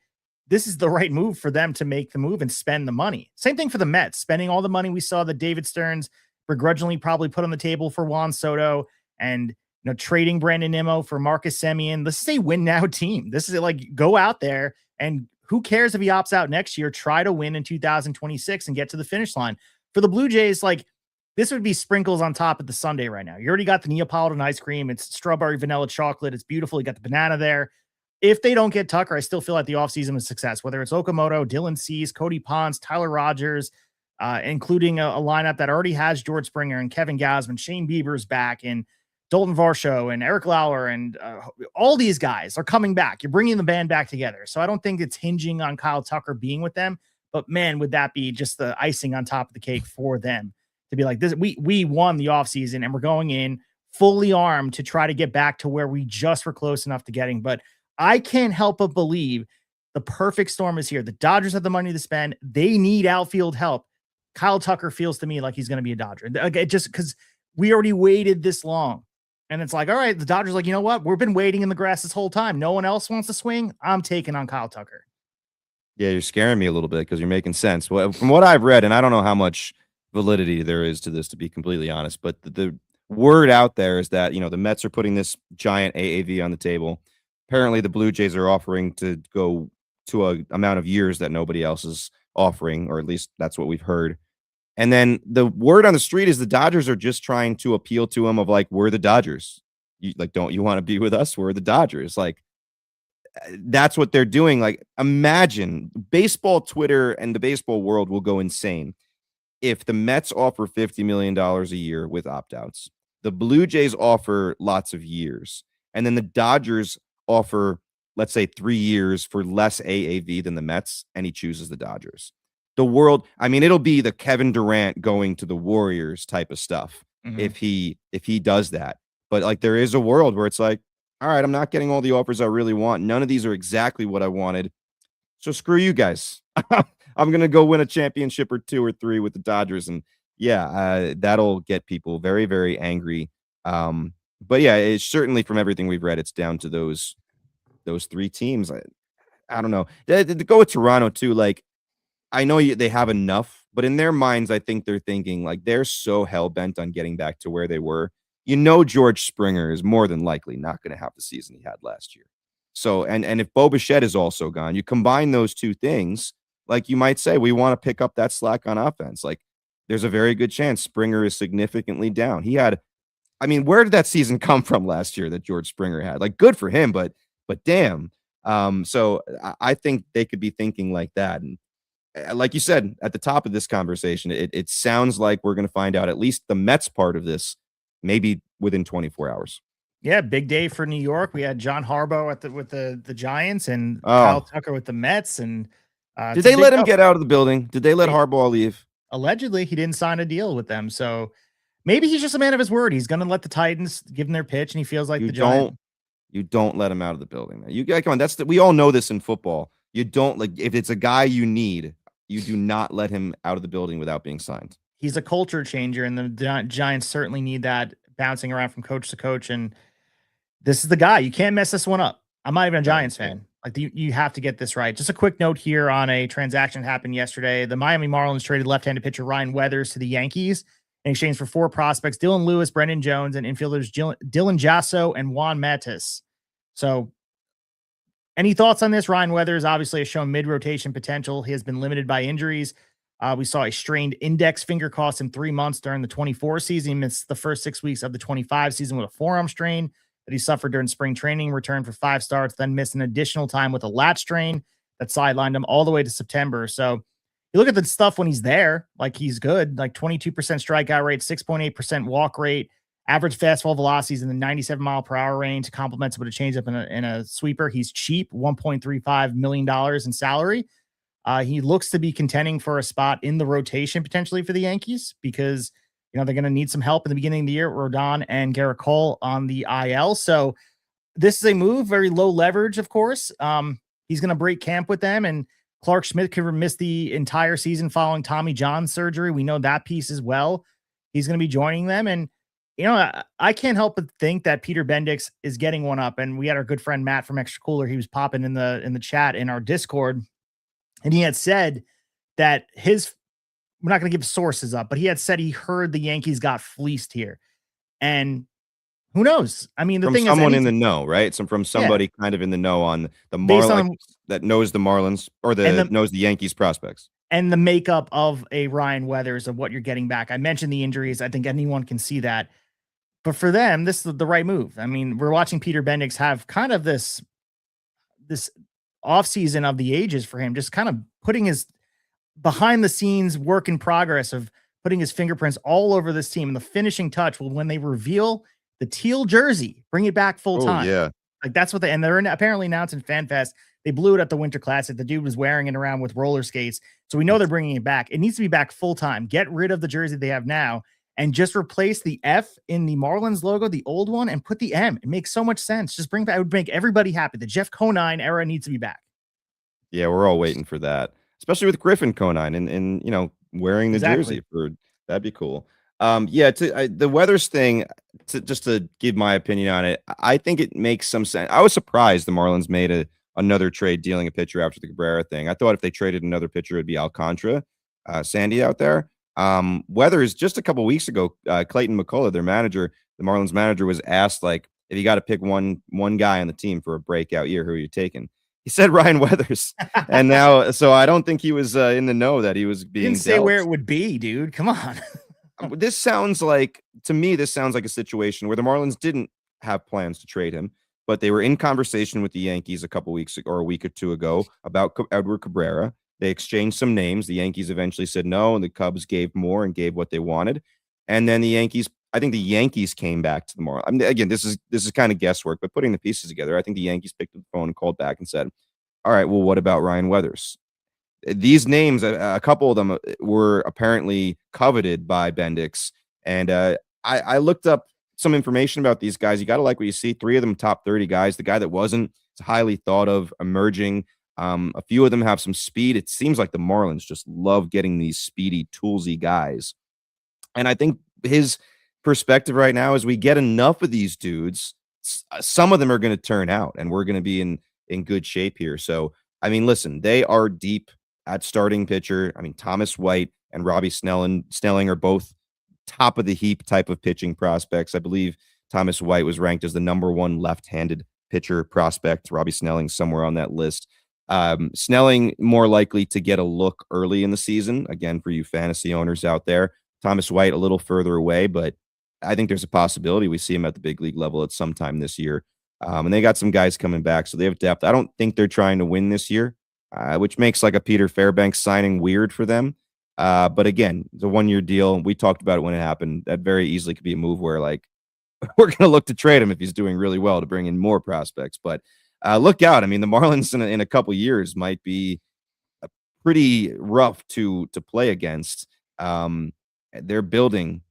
this is the right move for them to make the move and spend the money. Same thing for the Mets, spending all the money we saw that David Stearns begrudgingly probably put on the table for Juan Soto, and trading Brandon Nimmo for Marcus Semien. This is a win now team. This is like, go out there, and who cares if he opts out next year? Try to win in 2026 and get to the finish line. For the Blue Jays, like, this would be sprinkles on top of the sundae right now. You already got the Neapolitan ice cream. It's strawberry vanilla chocolate. It's beautiful. You got the banana there. If they don't get Tucker, I still feel like the offseason was a success, whether it's Okamoto, Dylan Cease, Cody Ponce, Tyler Rogers, including a lineup that already has George Springer and Kevin Gausman, Shane Bieber's back, and Dalton Varsho and Eric Lauer, and all these guys are coming back. You're bringing the band back together. So I don't think it's hinging on Kyle Tucker being with them, but man, would that be just the icing on top of the cake for them to be like this. We won the offseason, and we're going in fully armed to try to get back to where we just were close enough to getting. But I can't help but believe the perfect storm is here. The Dodgers have the money to spend. They need outfield help. Kyle Tucker feels to me like he's going to be a Dodger. Just because we already waited this long. And it's like, all right, the Dodgers like, you know what? We've been waiting in the grass this whole time. No one else wants to swing. I'm taking on Kyle Tucker. Yeah, you're scaring me a little bit because you're making sense. Well, from what I've read, and I don't know how much validity there is to this, to be completely honest, but the word out there is that, the Mets are putting this giant AAV on the table. Apparently, the Blue Jays are offering to go to a amount of years that nobody else is offering, or at least that's what we've heard. And then the word on the street is the Dodgers are just trying to appeal to him of like, we're the Dodgers. Don't you want to be with us? We're the Dodgers. Like, that's what they're doing. Like, imagine baseball Twitter and the baseball world will go insane if the Mets offer $50 million a year with opt-outs. The Blue Jays offer lots of years. And then the Dodgers offer, let's say, 3 years for less AAV than the Mets, and he chooses the Dodgers. The world, I mean, it'll be the Kevin Durant going to the Warriors type of stuff if he does that. But like, there is a world where it's like, all right, I'm not getting all the offers I really want. None of these are exactly what I wanted. So screw you guys. I'm going to go win a championship or 2 or 3 with the Dodgers. And yeah, that'll get people very, very angry. But yeah, it's certainly, from everything we've read, it's down to those 3 teams. I don't know. To go with Toronto too, like, I know they have enough, but in their minds, I think they're thinking like they're so hell-bent on getting back to where they were. George Springer is more than likely not going to have the season he had last year. So, and if Bo Bichette is also gone, you combine those two things, like, you might say, we want to pick up that slack on offense. Like, there's a very good chance Springer is significantly down. Where did that season come from last year that George Springer had? Like, good for him, but damn. So I think they could be thinking like that. And like you said at the top of this conversation, it sounds like we're going to find out at least the Mets part of this maybe within 24 hours. Yeah, big day for New York. We had John Harbaugh with the Giants, and Kyle Tucker with the Mets. And did they let him get out of the building? Did they let Harbaugh leave? Allegedly, he didn't sign a deal with them. So maybe he's just a man of his word. He's going to let the Titans give him their pitch, and he feels like you don't let him out of the building. You guys, come on. We all know this in football. You don't, like, if it's a guy you need, you do not let him out of the building without being signed. He's a culture changer, and the Giants certainly need that, bouncing around from coach to coach. And this is the guy. You can't mess this one up. I'm not even a Giants fan. Like, you have to get this right. Just a quick note here on a transaction that happened yesterday. The Miami Marlins traded left-handed pitcher Ryan Weathers to the Yankees in exchange for 4 prospects: Dylan Lewis, Brendan Jones, and infielders Dylan Jasso and Juan Matus. So, any thoughts on this? Ryan Weathers obviously has shown mid-rotation potential. He has been limited by injuries. We saw a strained index finger cost him 3 months during the 24 season. He missed the first 6 weeks of the 25 season with a forearm strain that he suffered during spring training, returned for 5 starts, then missed an additional time with a lat strain that sidelined him all the way to September. So you look at the stuff when he's there, like, he's good, like 22% strikeout rate, 6.8% walk rate, average fastball velocities in the 97 mile per hour range, complements with a changeup in a sweeper. He's cheap, $1.35 million in salary. He looks to be contending for a spot in the rotation potentially for the Yankees, because they're going to need some help in the beginning of the year. Rodon and Garrett Cole on the IL. So this is a move, very low leverage, of course. He's going to break camp with them, and Clark Schmidt could miss the entire season following Tommy John surgery. We know that piece as well. He's going to be joining them. And, I can't help but think that Peter Bendix is getting one up. And we had our good friend Matt from Extra Cooler. He was popping in the chat in our Discord. And he had said that we're not going to give sources up, but he had said he heard the Yankees got fleeced here. And who knows? I mean, the From thing is, someone in the know, right? From yeah, somebody kind of in the know on the based like, on that knows the Marlins or knows the Yankees prospects. and the makeup of a Ryan Weathers of what you're getting back. I mentioned the injuries. I think anyone can see that. But for them, this is the right move. I mean, we're watching Peter Bendix have kind of this offseason of the ages for him, just kind of putting his behind the scenes work in progress of putting his fingerprints all over this team. And the finishing touch will, when they reveal the teal jersey, bring it back full Oh, time. yeah. Like that's what they're apparently announcing FanFest. They blew it at the Winter Classic. The dude was wearing it around with roller skates. So we know they're bringing it back. It needs to be back full time. Get rid of the jersey they have now and just replace the F in the Marlins logo, the old one, and put the M. It makes so much sense. Just bring back, it would make everybody happy. The Jeff Conine era needs to be back. Yeah, we're all waiting for that, especially with Griffin Conine and wearing the jersey that'd be cool. The Weathers thing, just to give my opinion on it, I think it makes some sense. I was surprised the Marlins made another trade dealing a pitcher after the Cabrera thing. I thought if they traded another pitcher, it'd be Alcantara, Sandy out there. Weathers, just a couple weeks ago, Clayton McCullough, their manager, the Marlins manager, was asked, like, if you got to pick one guy on the team for a breakout year, who are you taking? He said Ryan Weathers. And now, so I don't think he was in the know that he was being Didn't say where it would be, dude. Come on. This sounds like a situation where the Marlins didn't have plans to trade him, but they were in conversation with the Yankees a couple weeks or a week or two ago about Edward Cabrera. They exchanged some names. The Yankees eventually said no, and the Cubs gave more and gave what they wanted. And then I think the Yankees came back to the Marlins. I mean, again, this is kind of guesswork, but putting the pieces together, I think the Yankees picked up the phone and called back and said, all right, well, what about Ryan Weathers? These names, a couple of them were apparently coveted by Bendix. And I looked up some information about these guys. You got to like what you see. 3 of them top 30 guys. The guy that wasn't is highly thought of, emerging. A few of them have some speed. It seems like the Marlins just love getting these speedy, toolsy guys. And I think his perspective right now is we get enough of these dudes. Some of them are going to turn out, and we're going to be in good shape here. So, I mean, listen, they are deep at starting pitcher. I mean, Thomas White and Robbie Snelling are both top of the heap type of pitching prospects. I believe Thomas White was ranked as the #1 left-handed pitcher prospect. Robbie Snelling somewhere on that list. Snelling more likely to get a look early in the season. Again, for you fantasy owners out there, Thomas White a little further away, but I think there's a possibility we see him at the big league level at some time this year. And they got some guys coming back, so they have depth. I don't think they're trying to win this year, which makes like a Peter Fairbanks signing weird for them. But again, the 1-year deal, we talked about it when it happened. That very easily could be a move where, like, we're going to look to trade him if he's doing really well to bring in more prospects. But look out. I mean, the Marlins in a couple years might be pretty rough to play against. They're building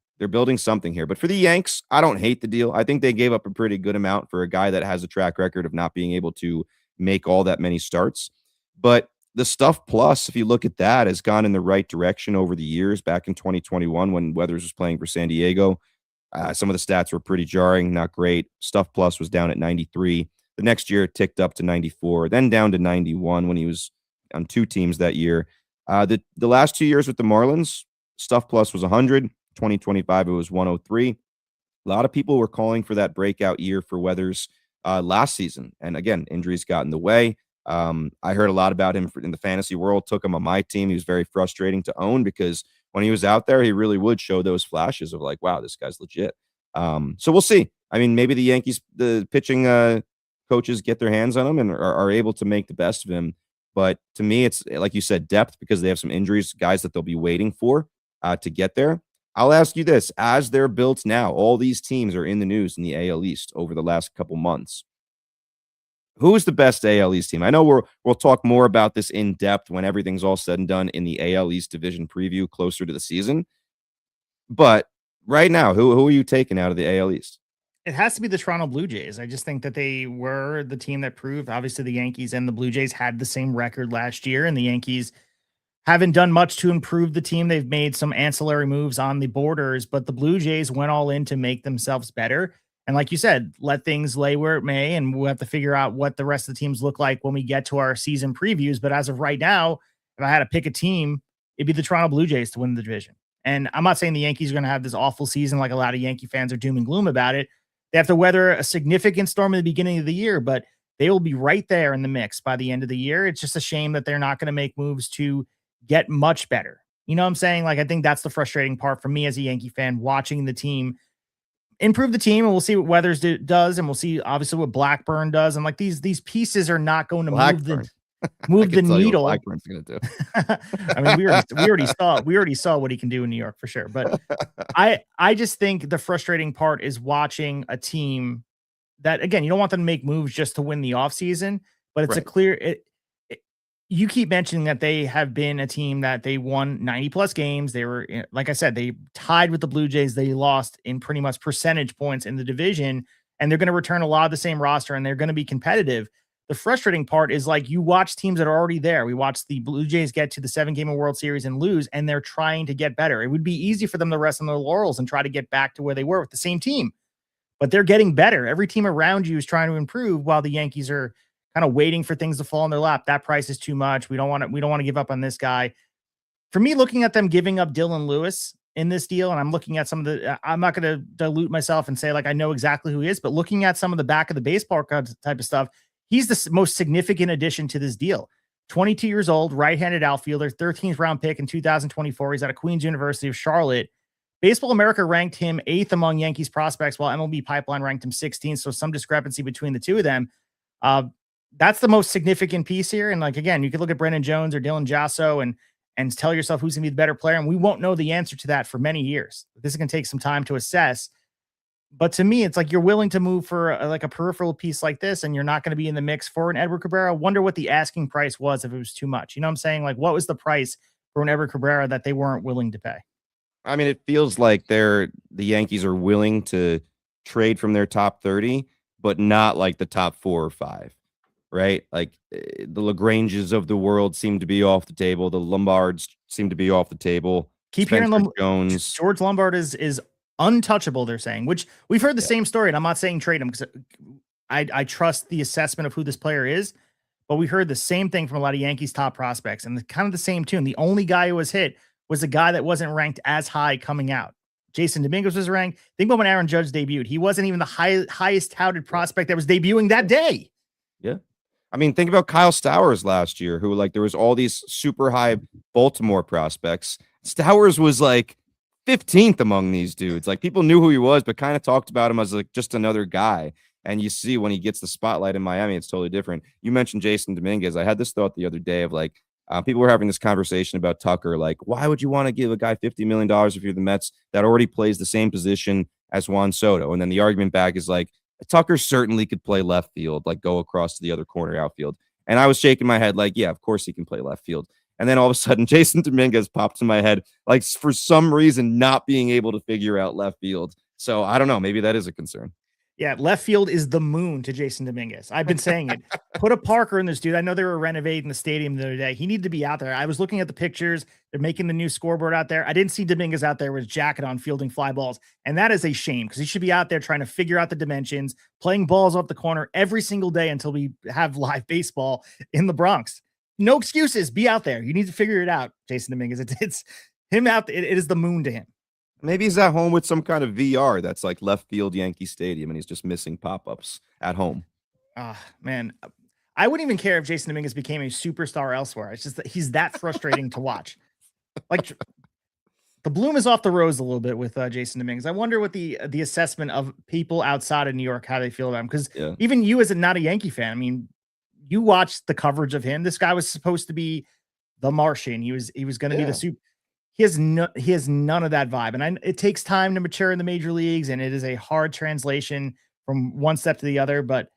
something here. But for the Yanks, I don't hate the deal. I think they gave up a pretty good amount for a guy that has a track record of not being able to make all that many starts. But the stuff plus, if you look at that, has gone in the right direction over the years. Back in 2021, when Weathers was playing for San Diego, some of the stats were pretty jarring, not great. Stuff plus was down at 93. The next year, it ticked up to 94, then down to 91 when he was on 2 teams that year. The last 2 years with the Marlins, stuff plus was 100. 2025, it was 103. A lot of people were calling for that breakout year for Weathers last season. And again, injuries got in the way. I heard a lot about him in the fantasy world, took him on my team. He was very frustrating to own because when he was out there, he really would show those flashes of like, wow, this guy's legit. So we'll see. I mean, maybe the Yankees, the pitching coaches get their hands on him and are able to make the best of him. But to me, it's like you said, depth, because they have some injuries, guys that they'll be waiting for to get there. I'll ask you this, as they're built now, all these teams are in the news in the AL East over the last couple months. Who is the best AL East team? I know we'll talk more about this in depth when everything's all said and done in the AL East division preview closer to the season. But right now, who are you taking out of the AL East? It has to be the Toronto Blue Jays. I just think that they were the team that proved, obviously the Yankees and the Blue Jays had the same record last year, and the Yankees haven't done much to improve the team. They've made some ancillary moves on the borders, but the Blue Jays went all in to make themselves better. And like you said, let things lay where it may, and we'll have to figure out what the rest of the teams look like when we get to our season previews. But as of right now, if I had to pick a team, it'd be the Toronto Blue Jays to win the division. And I'm not saying the Yankees are going to have this awful season like a lot of Yankee fans are doom and gloom about it. They have to weather a significant storm at the beginning of the year, but they will be right there in the mix by the end of the year. It's just a shame that they're not going to make moves to get much better. You know what I'm saying? Like, I think that's the frustrating part for me as a Yankee fan, watching the team improve the team, and we'll see what Weathers does, and we'll see obviously what Blackburn does. And like these pieces are not going to move the needle. Blackburn's going to do. I mean, we already saw what he can do in New York for sure. But I just think the frustrating part is watching a team that, again, you don't want them to make moves just to win the offseason, but it's a clear you keep mentioning that they have been a team that they won 90 plus games. They were, like I said, they tied with the Blue Jays. They lost in pretty much percentage points in the division, and they're going to return a lot of the same roster, and they're going to be competitive. The frustrating part is, like, you watch teams that are already there. We watched the Blue Jays get to the 7-game World Series and lose, and they're trying to get better. It would be easy for them to rest on their laurels and try to get back to where they were with the same team, but they're getting better. Every team around you is trying to improve while the Yankees are kind of waiting for things to fall in their lap. That price is too much. We don't want to give up on this guy. For me, looking at them giving up Dylan Lewis in this deal, and I'm looking at some of the, I'm not going to dilute myself and say like I know exactly who he is, but looking at some of the back of the baseball type of stuff, he's the most significant addition to this deal. 22 years old, right-handed outfielder, 13th round pick in 2024. He's out of Queens University of Charlotte. Baseball America ranked him 8th among Yankees prospects, while MLB Pipeline ranked him 16th. So some discrepancy between the two of them. That's the most significant piece here. And like, again, you could look at Brendan Jones or Dylan Jasso and tell yourself who's going to be the better player. And we won't know the answer to that for many years. This is going to take some time to assess. But to me, it's like you're willing to move for like a peripheral piece like this, and you're not going to be in the mix for an Edward Cabrera. I wonder what the asking price was if it was too much. You know what I'm saying? Like, what was the price for an Edward Cabrera that they weren't willing to pay? I mean, it feels like the Yankees are willing to trade from their top 30, but not like the top 4 or 5. Right? Like the LaGranges of the world seem to be off the table. The Lombards seem to be off the table. Keep Spencer hearing Jones. George Lombard is untouchable, they're saying, which we've heard the same story. And I'm not saying trade him because I trust the assessment of who this player is, but we heard the same thing from a lot of Yankees top prospects and kind of the same tune. The only guy who was hit was a guy that wasn't ranked as high coming out. Jason Dominguez was ranked. Think about when Aaron Judge debuted. He wasn't even the highest touted prospect that was debuting that day. Yeah. I mean, think about Kyle Stowers last year, who like there was all these super high Baltimore prospects. Stowers was like 15th among these dudes. Like people knew who he was, but kind of talked about him as like just another guy. And you see when he gets the spotlight in Miami, it's totally different. You mentioned Jason Dominguez. I had this thought the other day of like people were having this conversation about Tucker. Like, why would you want to give a guy $50 million if you're the Mets that already plays the same position as Juan Soto? And then the argument back is like, Tucker certainly could play left field, like go across to the other corner outfield. And I was shaking my head like, yeah, of course he can play left field. And then all of a sudden, Jason Dominguez pops in my head, like for some reason not being able to figure out left field. So I don't know. Maybe that is a concern. Yeah, left field is the moon to Jason Dominguez. I've been saying it. Put a Parker in this dude. I know they were renovating the stadium the other day. He needed to be out there. I was looking at the pictures. They're making the new scoreboard out there. I didn't see Dominguez out there with his jacket on fielding fly balls. And that is a shame because he should be out there trying to figure out the dimensions, playing balls off the corner every single day until we have live baseball in the Bronx. No excuses. Be out there. You need to figure it out, Jason Dominguez. It's him out there. It is the moon to him. Maybe he's at home with some kind of VR that's like left field Yankee Stadium and he's just missing pop-ups at home. Man, I wouldn't even care if Jason Dominguez became a superstar elsewhere. It's just that he's that frustrating to watch. Like the bloom is off the rose a little bit with Jason Dominguez. I wonder what the assessment of people outside of New York, how they feel about him. Because even you as not a Yankee fan, I mean, you watched the coverage of him. This guy was supposed to be the Martian. He was going to be the super. He has none of that vibe. And it takes time to mature in the major leagues, and it is a hard translation from one step to the other. But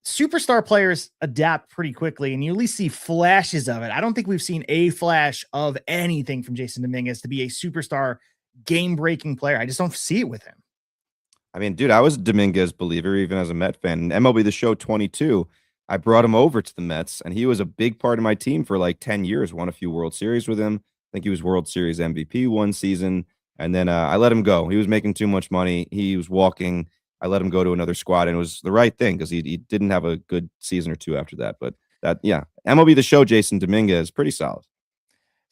superstar players adapt pretty quickly, and you at least see flashes of it. I don't think we've seen a flash of anything from Jason Dominguez to be a superstar game-breaking player. I just don't see it with him. I mean, dude, I was a Dominguez believer even as a Met fan. In MLB The Show 22, I brought him over to the Mets, and he was a big part of my team for like 10 years. Won a few World Series with him. I think he was World Series MVP one season. And then I let him go. He was making too much money. He was walking. I let him go to another squad, and it was the right thing because he didn't have a good season or two after that. But that, yeah, MLB The Show, Jason Dominguez, pretty solid.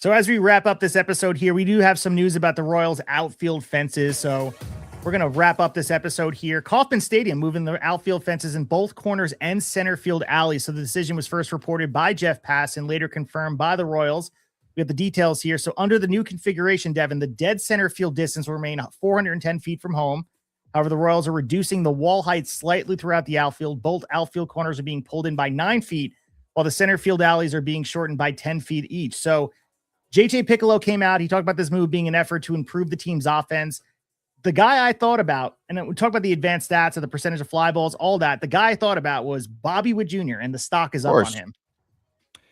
So as we wrap up this episode here, we do have some news about the Royals outfield fences. So we're going to wrap up this episode here. Kauffman Stadium moving the outfield fences in both corners and center field alleys. So the decision was first reported by Jeff Pass and later confirmed by the Royals. We have the details here. So under the new configuration, Devin, the dead center field distance will remain 410 feet from home. However, the Royals are reducing the wall height slightly throughout the outfield. Both outfield corners are being pulled in by 9 feet, while the center field alleys are being shortened by 10 feet each. So JJ Piccolo came out. He talked about this move being an effort to improve the team's offense. The guy I thought about, and then we talk about the advanced stats of the percentage of fly balls, all that. The guy I thought about was Bobby Witt Jr., and the stock is up on him.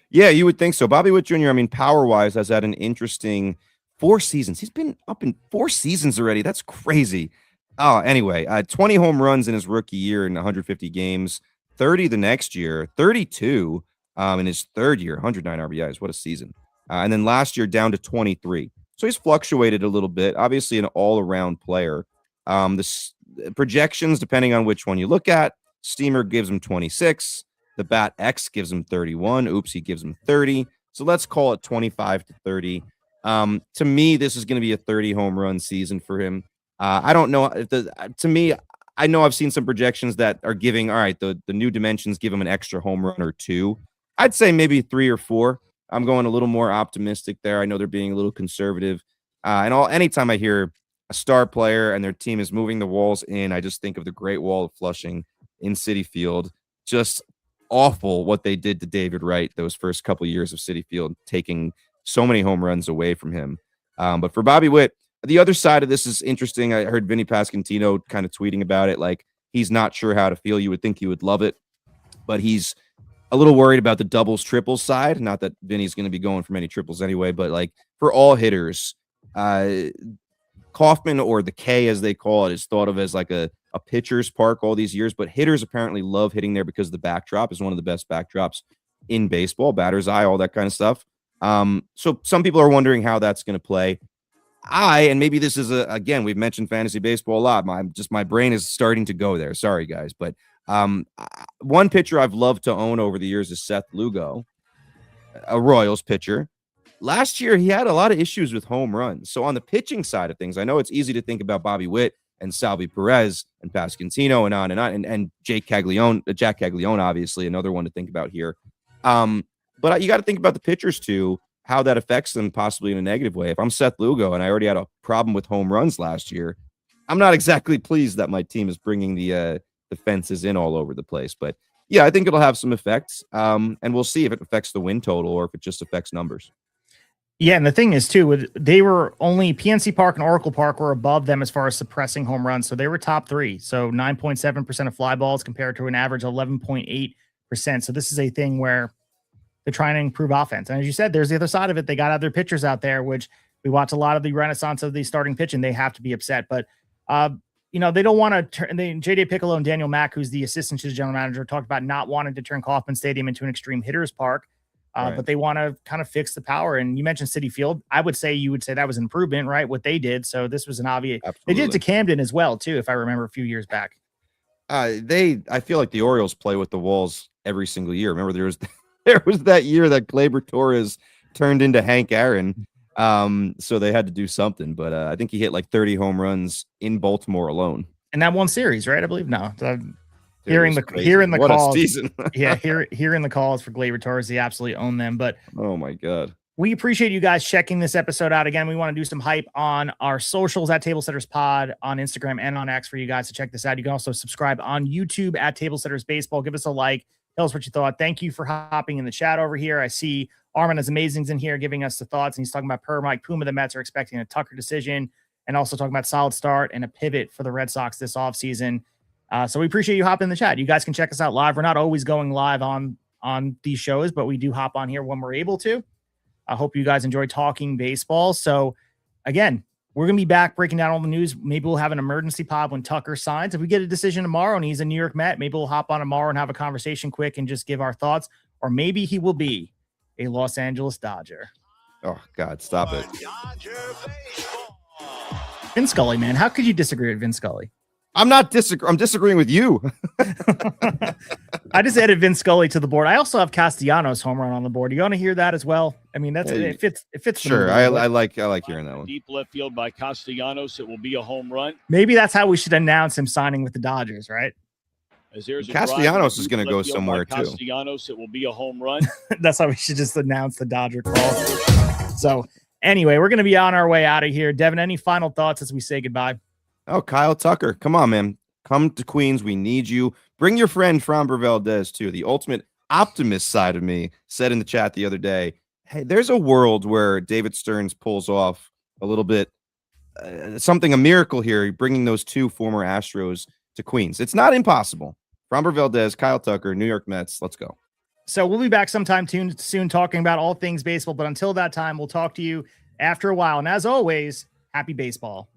Yeah, you would think so. Bobby Witt Jr., I mean, power-wise, has had an interesting 4 seasons. He's been up in 4 seasons already. That's crazy. Oh, anyway, 20 home runs in his rookie year in 150 games, 30 the next year, 32 in his third year, 109 RBIs. What a season. And then last year down to 23. So he's fluctuated a little bit. Obviously an all-around player. The projections, depending on which one you look at, Steamer gives him 26. The Bat X gives him 31. Oopsie gives him 30. So let's call it 25 to 30. To me, this is going to be a 30 home run season for him. I don't know. To me, I know I've seen some projections that are giving, all right, the new dimensions give him an extra home run or 2. I'd say maybe 3 or 4. I'm going a little more optimistic there. I know they're being a little conservative. Anytime I hear a star player and their team is moving the walls in, I just think of the Great Wall of Flushing in Citi Field. Just awful what they did to David Wright those first couple years of Citi Field, taking so many home runs away from him. But for Bobby Witt, the other side of this is interesting. I heard Vinny Pasquantino kind of tweeting about it, like he's not sure how to feel. You would think he would love it, but he's a little worried about the doubles, triples side. Not that Vinny's going to be going for many triples anyway, but like for all hitters, Kauffman, or the K as they call it, is thought of as like a pitcher's park all these years, but hitters apparently love hitting there because the backdrop is one of the best backdrops in baseball, batter's eye, all that kind of stuff. So some people are wondering how that's going to play. And maybe this is again, we've mentioned fantasy baseball a lot. My brain is starting to go there. Sorry guys. But one pitcher I've loved to own over the years is Seth Lugo, a Royals pitcher. Last year, he had a lot of issues with home runs. So on the pitching side of things, I know it's easy to think about Bobby Witt and Salvi Perez and Pasquantino and on, and Jack Caglione, obviously, another one to think about here. But you got to think about the pitchers too, how that affects them possibly in a negative way. If I'm Seth Lugo and I already had a problem with home runs last year, I'm not exactly pleased that my team is bringing the fences in all over the place. But yeah, I think it'll have some effects, and we'll see if it affects the win total or if it just affects numbers. Yeah, and the thing is, too, they were only PNC Park and Oracle Park were above them as far as suppressing home runs. So they were top 3. So 9.7% of fly balls compared to an average of 11.8%. So this is a thing where they're trying to improve offense. And as you said, there's the other side of it. They got other pitchers out there, which we watch a lot of the renaissance of the starting pitch, and they have to be upset. But, they don't want to turn. J.D. Piccolo and Daniel Mack, who's the assistant to the general manager, talked about not wanting to turn Kauffman Stadium into an extreme hitter's park. Right. But they want to kind of fix the power. And you mentioned Citi Field. You would say that was an improvement, right? What they did. So this was an obvious. Absolutely. They did it to Camden as well, too, if I remember a few years back. I feel like the Orioles play with the walls every single year. Remember, there was that year that Gleyber Torres turned into Hank Aaron. So they had to do something. But I think he hit like 30 home runs in Baltimore alone. And that one series, right? I believe no. Hearing the what calls, a season. yeah, hearing the calls for Gleyber Torres, he absolutely owned them. But oh my god, we appreciate you guys checking this episode out. Again, we want to do some hype on our socials at Tablesetters Pod on Instagram and on X for you guys to check this out. You can also subscribe on YouTube at Tablesetters Baseball. Give us a like. Tell us what you thought. Thank you for hopping in the chat over here. I see Armin has Amazings in here giving us the thoughts, and he's talking about Mike Puma. The Mets are expecting a Tucker decision, and also talking about solid start and a pivot for the Red Sox this offseason. So we appreciate you hopping in the chat. You guys can check us out live. We're not always going live on these shows, but we do hop on here when we're able to. I hope you guys enjoy talking baseball. So again, we're going to be back breaking down all the news. Maybe we'll have an emergency pod when Tucker signs. If we get a decision tomorrow and he's a New York Met, maybe we'll hop on tomorrow and have a conversation quick and just give our thoughts. Or maybe he will be a Los Angeles Dodger. Oh God, stop it. Vin Scully, man. How could you disagree with Vin Scully? I'm disagreeing with you. I just added Vince Scully to the board. I also have Castellanos home run on the board. You want to hear that as well? I mean, that's Hey, it fits. It fits. Sure, I like hearing that one. Deep left field by Castellanos. It will be a home run. Maybe that's how we should announce him signing with the Dodgers, right? As there's a Castellanos drive is going to go somewhere too. Castellanos, it will be a home run. That's how we should just announce the Dodger call. So anyway, we're going to be on our way out of here. Devin, any final thoughts as we say goodbye? Oh, Kyle Tucker. Come on, man. Come to Queens. We need you. Bring your friend Framber Valdez too. The ultimate optimist side of me said in the chat the other day, hey, there's a world where David Stearns pulls off a little bit a miracle here, bringing those two former Astros to Queens. It's not impossible. Framber Valdez, Kyle Tucker, New York Mets. Let's go. So we'll be back sometime soon talking about all things baseball. But until that time, we'll talk to you after a while. And as always, happy baseball.